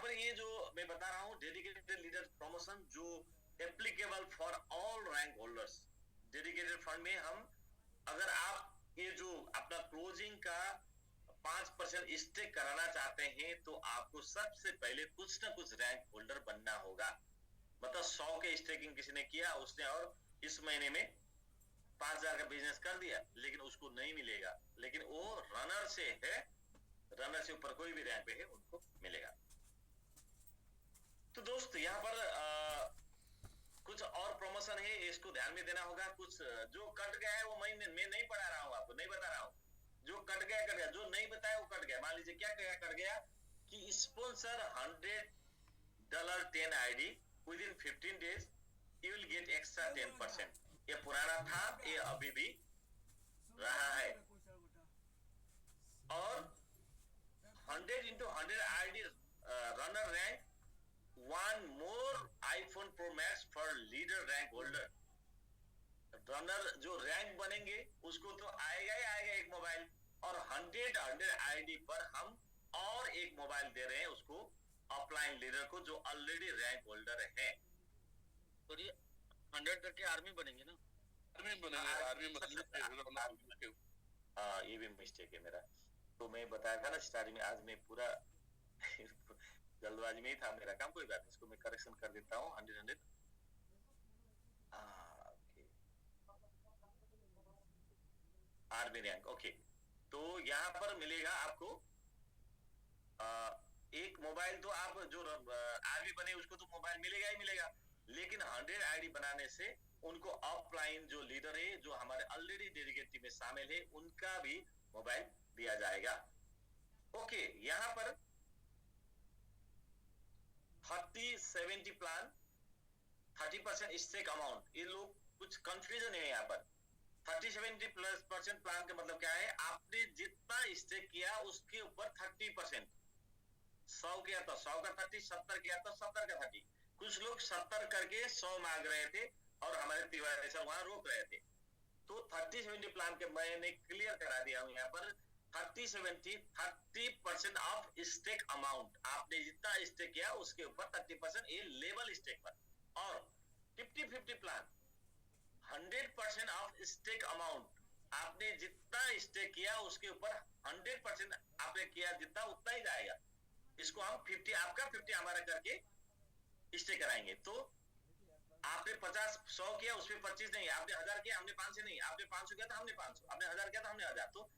[SPEAKER 1] पर ये जो मैं बता रहा हूँ डेडिकेटेड लीडर प्रमोशन, जो applicable for all rank holders. Dedicated fund में हम, अगर आप ये जो अपना क्लोजिंग का 5% स्टेक कराना चाहते हैं, तो आपको सबसे पहले कुछ ना कुछ रैंक होल्डर बनना होगा। मतलब 100 के स्टेकिंग किसी ने किया उसने, और इस महीने में 5,000 का बिजनेस कर दिया, लेकिन उसको नहीं मिलेगा, लेकिन वो रनर से है, रनर से ऊपर कोई भी रैंक पे है उनको मिलेगा। तो दोस्त यहाँ पर कुछ और प्रमोशन है, इसको ध्यान में देना होगा। कुछ जो कट गया है वो मैं नहीं पढ़ा रहा हूँ, आपको नहीं बता रहा हूँ। जो कट गया, जो नहीं बताया वो कट गया। मान लीजिए क्या कट गया कि sponsor $100 10 ID within 15 days you will get extra 10%। ये पुराना था, ये अभी भी रहा है। और 100 into 100 ID runner rank, 1 more iPhone Pro Max for leader rank holder। Runner जो रैंक बनेंगे उसको तो आएगा ही आएगा एक मोबाइल, और 100 ID पर हम और एक मोबाइल दे रहे हैं उसको, ऑफलाइन लीडर को, जो ऑलरेडी रैंक होल्डर है।
[SPEAKER 4] तो ये 100 करके आर्मी बनेंगे ना?
[SPEAKER 3] आर्मी बनेंगे।
[SPEAKER 1] हाँ, ये भी मिस्टेक है मेरा। तो मैं बताया था ना स्टार्टिंग में, आज मैं पूरा जल्दबाजी में ही था, मेरा काम। कोई बात नहीं, इसको मैं करेक्शन कर देता हूँ। 100 आर्मी रैंक, ओके। तो यहाँ पर मिलेगा आपको एक मोबाइल। तो आप जो आर्मी बने उसको तो मोबाइल मिलेगा ही मिलेगा, लेकिन 100 ID बनाने से उनको ऑफलाइन जो लीडर है, जो हमारे ऑलरेडी डेडिकेट टीम में शामिल है, उनका भी मोबाइल दिया जाएगा। ओके, यहाँ पर 30-70 प्लान, 30% स्टेक अमाउंट। ये लोग कुछ कंफ्यूजन है यहाँ पर। 30-70% प्लान का मतलब क्या है? आपने जितना स्टेक किया उसके ऊपर 30%। 100 किया तो 100 का 30, 70 किया तो 70 का 30। कुछ लोग 70 करके 100 मांग रहे थे और हमारे तिवारी सर वहां रोक रहे थे। तो 30-70 प्लान के मैंने क्लियर करा दिया हूं यहाँ पर। 30% ऑफ स्टेक अमाउंट, आपने जितना स्टेक किया उसके ऊपर 30%, ये लेवल स्टेक पर। और 50-50 प्लान, 100% ऑफ स्टेक अमाउंट, आपने जितना स्टेक किया उसके ऊपर 100% आपने किया जितना उतना ही जाएगा। इसको हम 50 आपका 50 हमारा करके स्टेक कराएंगे। तो आपने 50-100 किया, उसमें 25 नहीं, आपने 1000 किया, हमने 500 नहीं, आपने 500 किया तो हमने 500, आपने 1000 किया तो हमने 1000। तो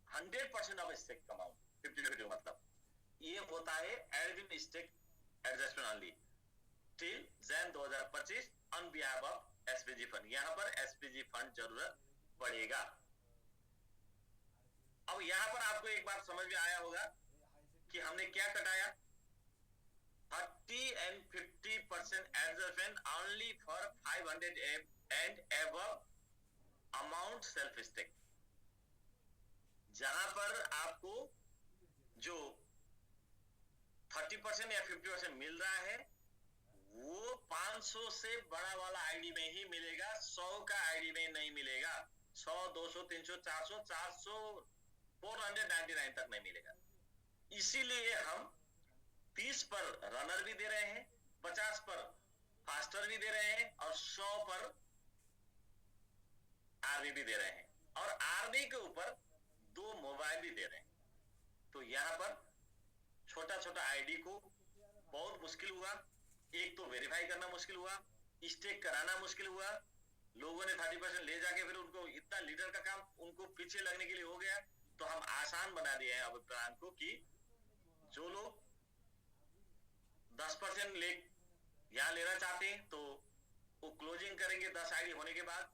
[SPEAKER 1] 100% ऑफ स्टेक अमाउंट 50-50 मतलब ये होता है admin stake adjustment only till Jan 2025 on behalf of SPG fund. यहाँ पर एसपीजी फंड जरूरत पड़ेगा। अब यहाँ पर आपको एक बात समझ में आया होगा कि हमने क्या कटाया। 30 and 50% adjustment only for 500 and above amount self stake। जहां पर आपको जो 30% या 50% मिल रहा है वो 500 से बड़ा वाला आईडी में ही मिलेगा, 100 का आईडी में नहीं मिलेगा। 100, 200, 300, 400, 400, 499 तक नहीं मिलेगा। इसीलिए हम 30 पर रनर भी दे रहे हैं, 50 पर फास्टर भी दे रहे हैं और 100 पर आर्मी भी दे रहे हैं, और आर्मी के ऊपर 2 मोबाइल भी दे रहे हैं। तो यहाँ पर छोटा छोटा आईडी को बहुत मुश्किल हुआ। एक तो वेरीफाई करना मुश्किल हुआ, स्टेक कराना मुश्किल हुआ। लोगों ने 30% ले जाके फिर उनको इतना लीडर का काम उनको पीछे लगने के लिए हो गया। तो हम आसान बना दिए हैं अब प्लान को कि जो लोग 10% ले यहाँ लेना चाहते हैं तो वो क्लोजिंग करेंगे 10 आईडी होने के बाद।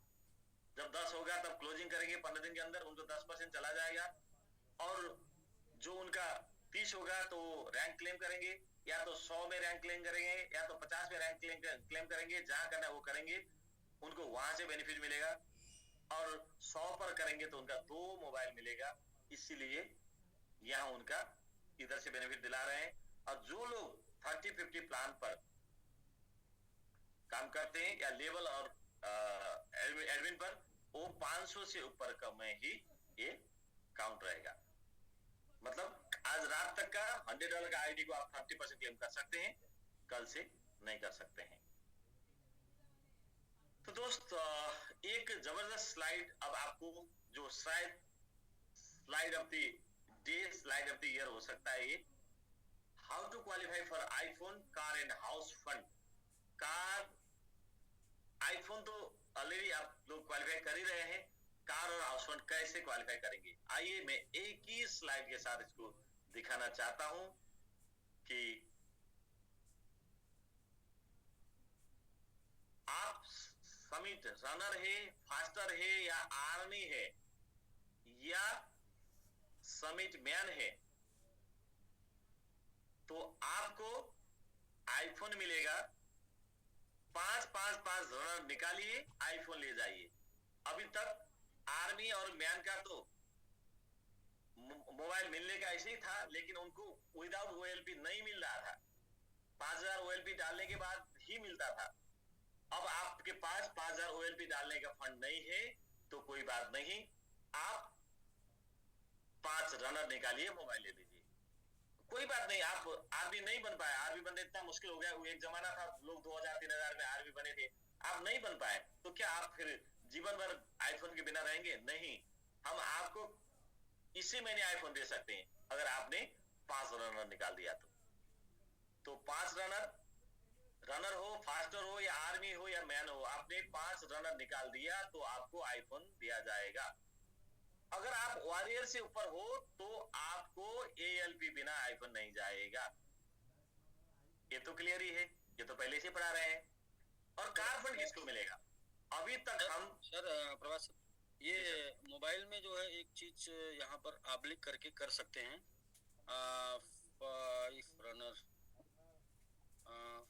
[SPEAKER 1] जब 10 होगा तब क्लोजिंग करेंगे, 15 दिन के अंदर उनको 10% चला जाएगा। और जो उनका 30 होगा तो रैंक क्लेम करेंगे, या तो 100 में रैंक क्लेम करेंगे या तो 50 में रैंक क्लेम करेंगे। जहां करना है वो करेंगे, उनको वहां से बेनिफिट मिलेगा। और 100 पर करेंगे तो उनका 2 मोबाइल मिलेगा। इसीलिए यहाँ उनका इधर से बेनिफिट दिला रहे हैं। और जो लोग 30-50 प्लान पर काम करते हैं या लेवल और एडमिन पर, वो 500 से ऊपर का में ही ये काउंट रहेगा। मतलब आज रात तक का $100 का आईडी को आप 30% क्लेम कर सकते हैं, कल से नहीं कर सकते हैं। तो दोस्त एक जबरदस्त स्लाइड अब आपको, जो शायद slide of the day, slide of the year हो सकता है ये। How to qualify for iPhone car and house fund. Car, iPhone तो ऑलरेडी आप लोग क्वालिफाई कर ही रहे हैं, कार और हाउस फंड कैसे क्वालिफाई करेंगे? आइए मैं एक ही स्लाइड के साथ इसको दिखाना चाहता हूं कि आप समिट रनर है, फास्टर है, या आर्मी है, या समिट मैन है, तो आपको आईफोन मिलेगा। 5 रनर निकालिए, आईफोन ले जाइए। अभी तक आर्मी और मैन का तो मोबाइल मिलने का ऐसे ही था, लेकिन उनको विदाउट ओएलपी नहीं मिल रहा था। 5000 ओएलपी डालने के बाद ही मिलता था। अब आपके पास 5000 ओएलपी डालने का फंड नहीं है तो कोई बात नहीं, आप 5 रनर निकालिए, मोबाइल ले लीजिए, कोई बात नहीं। आप आर्मी नहीं बन पाए, आर्मी बनना इतना मुश्किल हो गया। वो एक जमाना था लोग 2000-3000 में आर्मी बने थे, आप नहीं बन पाए तो क्या आप फिर जीवन भर आईफोन के बिना रहेंगे? नहीं, हम आपको इसी महीने आईफोन दे सकते हैं अगर आपने 5 रनर निकाल दिया तो 5 रनर हो, फास्टर हो, या आर्मी हो, या मैन हो, आपने 5 रनर निकाल दिया तो आपको आईफोन दिया जाएगा। अगर आप वॉरियर से ऊपर हो तो आपको एएलपी बिना आईफोन नहीं जाएगा। ये तो क्लियर ही है, ये तो पहले से पढ़ा रहे हैं। और कार फंड किसको मिलेगा? अभी तक हम
[SPEAKER 4] सर प्रभात सर, ये मोबाइल में जो है एक चीज यहाँ पर आप लिख करके कर सकते हैं। 5 रनर,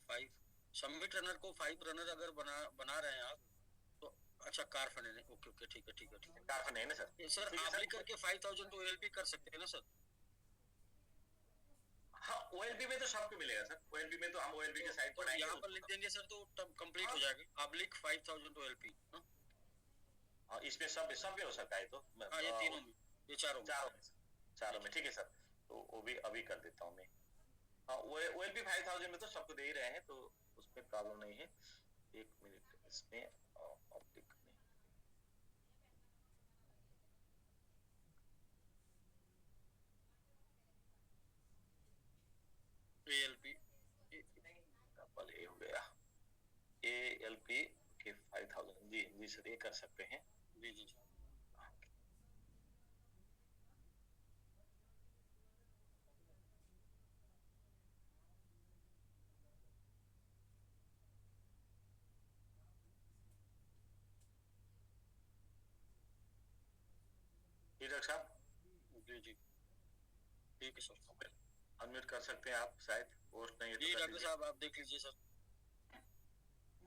[SPEAKER 4] 5 सबमिट रनर को 5 रनर अगर बना रहे हैं आप तो अच्छा कार फंड है। ओके ओके, ठीक है ठीक है ठीक है।
[SPEAKER 1] कार फंड है ना सर?
[SPEAKER 4] ये सर आप लिख करके 5000 तो ओएलपी कर सकते हैं ना सर?
[SPEAKER 1] हाँ, ओएलपी में तो सबको मिलेगा सर। ओएलपी में तो हम ओएलपी के साइट पर
[SPEAKER 4] यहाँ पर लिख देंगे सर तो तब कंप्लीट हो जाएगा। आप लिख 5000 ओएलपी।
[SPEAKER 1] हाँ, इसमें सब में हो सकता है तो
[SPEAKER 4] हाँ, ये तीनों में, ये चारों
[SPEAKER 1] में ठीक है सर। तो वो भी अभी कर देता हूँ मैं। हाँ, ओएलपी 5000 में तो सबको दे ही रहे हैं, तो उसमें प्रॉब्लम नहीं है। 1 मिनट इसमें ऑप्टिक में
[SPEAKER 4] एएलपी
[SPEAKER 1] डबल ए हो गया। एएलपी के 5000 जी जी सर, ये कर सकते हैं।
[SPEAKER 4] जी जी।
[SPEAKER 1] डॉक्टर साहब,
[SPEAKER 4] जी जी ठीक है सर।
[SPEAKER 1] अनम्यूट कर सकते हैं आप, शायद पोस्ट नहीं है
[SPEAKER 4] जी
[SPEAKER 1] तो
[SPEAKER 4] डॉक्टर साहब आप देख लीजिए सर।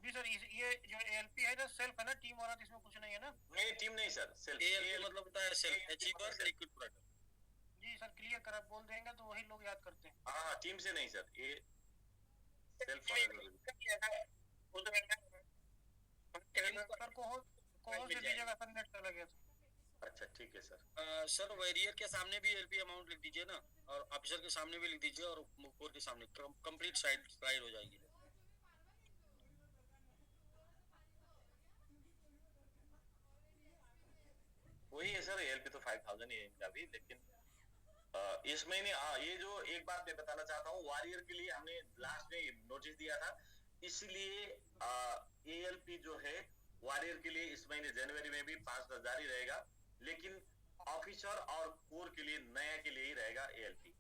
[SPEAKER 2] जी सर, ये जो एएलपी है ना, सेल्फ है ना, टीम वाला, इसमें कुछ नहीं है ना?
[SPEAKER 1] नहीं, टीम नहीं सर, सेल्फ।
[SPEAKER 4] एएलपी मतलब होता है सेल्फ अचीवर लिक्विड प्रोडक्ट।
[SPEAKER 2] जी सर, क्लियर कर बोल देंगे तो वही लोग याद करते हैं।
[SPEAKER 1] हाँ, टीम से नहीं सर, ये सेल्फ।
[SPEAKER 2] सर कौन से दीजिएगा सर, नेट चला गया था।
[SPEAKER 1] अच्छा ठीक है सर।
[SPEAKER 4] सर वैरियर के सामने भी एलपी अमाउंट लिख दीजिए ना, और ऑफिसर के सामने भी लिख दीजिए, और कोर के सामने कंप्लीट स्लाइड हो जाएगी।
[SPEAKER 1] वही है सर, एलपी तो 5000 ही है इनका भी, लेकिन इस महीने ये जो एक बात मैं बताना चाहता हूँ, वॉरियर के लिए हमने लास्ट में नोटिस दिया था, इसलिए एएलपी जो है वॉरियर के लिए इस महीने जनवरी में भी 5000 ही रहेगा, लेकिन ऑफिसर और कोर के लिए नया के लिए ही रहेगा एएलपी।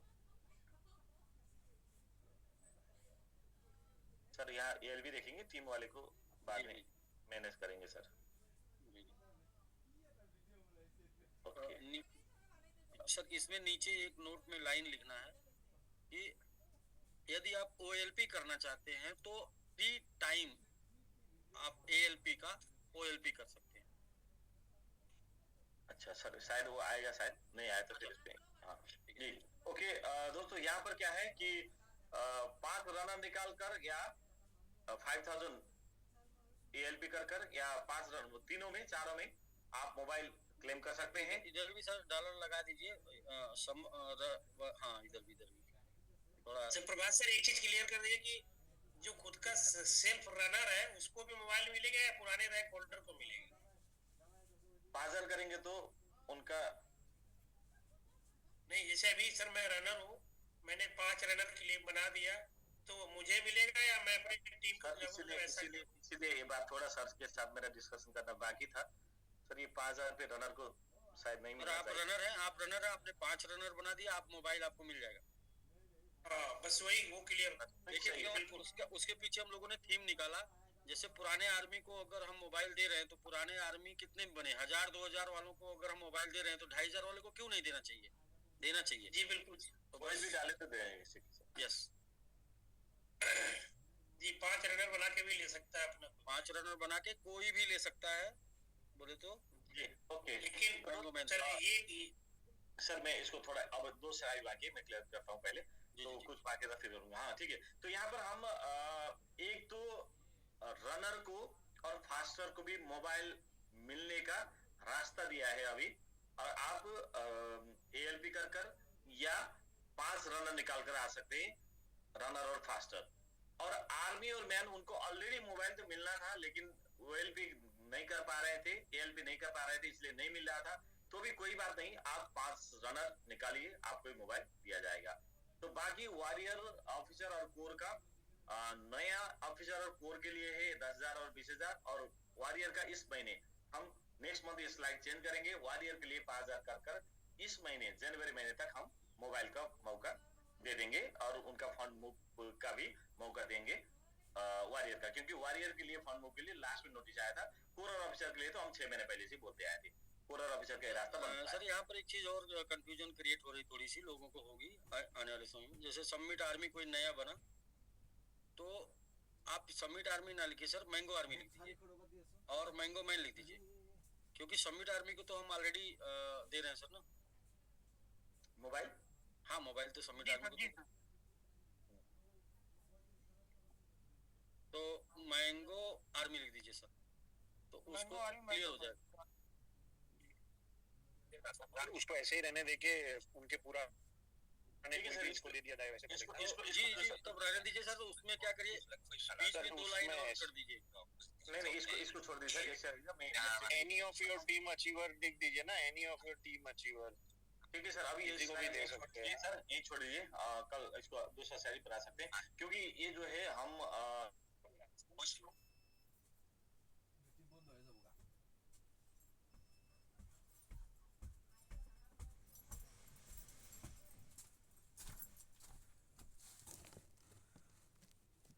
[SPEAKER 1] सर यहाँ एएलपी देखेंगे, टीम वाले को बाद में मैनेज करेंगे सर।
[SPEAKER 4] सर इसमें नीचे एक नोट में लाइन लिखना है कि यदि आप ओएलपी करना चाहते हैं तो फ्री टाइम आप एएलपी का ओएलपी कर सकते हैं।
[SPEAKER 1] अच्छा सर, शायद वो आएगा, शायद नहीं आया तो फिर इस पे। हाँ जी, ओके। दोस्तों यहाँ पर क्या है कि 5 रनर निकाल कर या 5000 एएलपी कर या 5 रन, तीनों में, चारों में आप मोबाइल क्लेम कर सकते हैं।
[SPEAKER 4] इधर भी सर डॉलर लगा दीजिए। हाँ इधर भी थोड़ा।
[SPEAKER 2] सर प्रभात सर, एक चीज क्लियर कर दीजिए कि जो खुद का सेल्फ रनर है उसको भी मोबाइल मिलेगा या पुराने रैंक होल्डर को मिलेगा?
[SPEAKER 1] 5000 करेंगे तो उनका
[SPEAKER 2] नहीं, जैसे अभी सर मैं रनर हूँ, मैंने 5 रनर क्लेम बना दिया, तो मुझे मिलेगा या मैं अपनी टीम को
[SPEAKER 1] सर
[SPEAKER 2] दूंगा?
[SPEAKER 1] इसीलिए
[SPEAKER 2] ऐसा
[SPEAKER 1] इसीलिए इसीलिए ये बात थोड़ा सर के साथ मेरा डिस्कशन करना बाकी था सर। ये 5,000 रुपये रनर को शायद नहीं
[SPEAKER 4] और
[SPEAKER 1] मिलना
[SPEAKER 4] आप
[SPEAKER 1] चाहिए।
[SPEAKER 4] रनर हैं, आपने 5 रनर बना दिया, आप मोबाइल आपको मिल जाएगा।
[SPEAKER 2] हाँ, बस वही वो क्लियर।
[SPEAKER 4] देखिए
[SPEAKER 1] सही
[SPEAKER 4] क्यों
[SPEAKER 2] बिल्कुल।
[SPEAKER 4] उसके पीछे हम लोगों ने थीम निकाला। जैसे पुराने आर्मी को अगर हम मोबाइल दे रहे हैं तो पुराने आर्मी कितने बने, 1000-2000 वालों को अगर हम मोबाइल दे रहे हैं तो 2500 वाले को क्यों नहीं देना चाहिए, देना चाहिए।
[SPEAKER 2] जी बिल्कुल।
[SPEAKER 4] तो
[SPEAKER 1] कोई भी
[SPEAKER 4] बस
[SPEAKER 1] डाले तो देंगे इसी के साथ।
[SPEAKER 4] यस,
[SPEAKER 2] जी 5 रनर बना के भी ले सकता है अपना।
[SPEAKER 4] 5 रनर बना के कोई भी ले सकता है बोले तो।
[SPEAKER 1] जी ओके।
[SPEAKER 2] लेकिन
[SPEAKER 4] मैंगो
[SPEAKER 2] सर ये
[SPEAKER 1] सर मैं इसको थोड़ा अब 2 सवाल बाकी है, मैं क्लियर करता हूँ पहले।
[SPEAKER 4] जी,
[SPEAKER 1] तो
[SPEAKER 4] जी, जी।
[SPEAKER 1] कुछ बाकी था फिर करूंगा। हाँ ठीक है। तो यहाँ पर हम एक तो रनर को और फास्टर को भी मोबाइल मिलने का रास्ता दिया है अभी। और आप ALP कर या 5 रनर निकाल कर आ सकते हैं, रनर और फास्टर। और आर्मी और मैन उनको ऑलरेडी मोबाइल तो मिलना था, लेकिन OLP नहीं कर पा रहे थे, ALP नहीं कर पा रहे थे, इसलिए नहीं मिल रहा था। तो भी कोई बात नहीं, आप 5 रनर निकालिए, आपको मोबाइल दिया जाएगा। तो बाकी वॉरियर ऑफिसर और कोर का नया ऑफिसर और कोर के लिए है 10,000 और 20,000। और वॉरियर का इस महीने हम नेक्स्ट मंथ स्लाइड चेंज करेंगे, वॉरियर के लिए 5,000 कर इस महीने जनवरी महीने तक हम मोबाइल का मौका दे देंगे और उनका फंड मूव का भी मौका देंगे वॉरियर का, क्योंकि वॉरियर के लिए फंड मूव के लिए लास्ट में नोटिस आया था। कोर और ऑफिसर के लिए तो हम 6 महीने पहले से बोलते आए थे, कोर और ऑफिसर का रास्ता बंद।
[SPEAKER 4] सर यहाँ पर एक चीज और कंफ्यूजन क्रिएट हो रही थोड़ी सी लोगों को होगी आने वाले समय में। जैसे सबमिट आर्मी कोई नया बना तो आप सबमिट आर्मी ना लिखिए सर, मैंगो आर्मी लिख दीजिए और मैंगो मैन लिख दीजिए, क्योंकि सबमिट आर्मी को तो हम ऑलरेडी दे रहे हैं सर ना
[SPEAKER 1] मोबाइल।
[SPEAKER 4] हाँ मोबाइल तो सबमिट आर्मी को तो मैंगो आर्मी लिख दीजिए सर, तो उसको क्लियर हो जाएगा।
[SPEAKER 5] उसको ऐसे ही रहने देके उनके पूरा
[SPEAKER 1] ठीक है सर,
[SPEAKER 5] इसको दे दिया जाएगा वैसे
[SPEAKER 1] इसको
[SPEAKER 5] करेंगे।
[SPEAKER 4] जी जी तब रहने दीजिए सर। तो उसमें क्या करिए, बीच में 2 लाइन और कर दीजिए।
[SPEAKER 1] नहीं इसको छोड़ दीजिए। जैसे मैं
[SPEAKER 5] any of your team achiever लिख दीजिए ना, any of your team achiever.
[SPEAKER 1] ठीक है सर, अभी
[SPEAKER 5] किसी को भी दे सकते हैं
[SPEAKER 1] सर, ये छोड़ दीजिए। कल इसको दूसरा शैली बना सकते हैं, क्योंकि ये जो है हम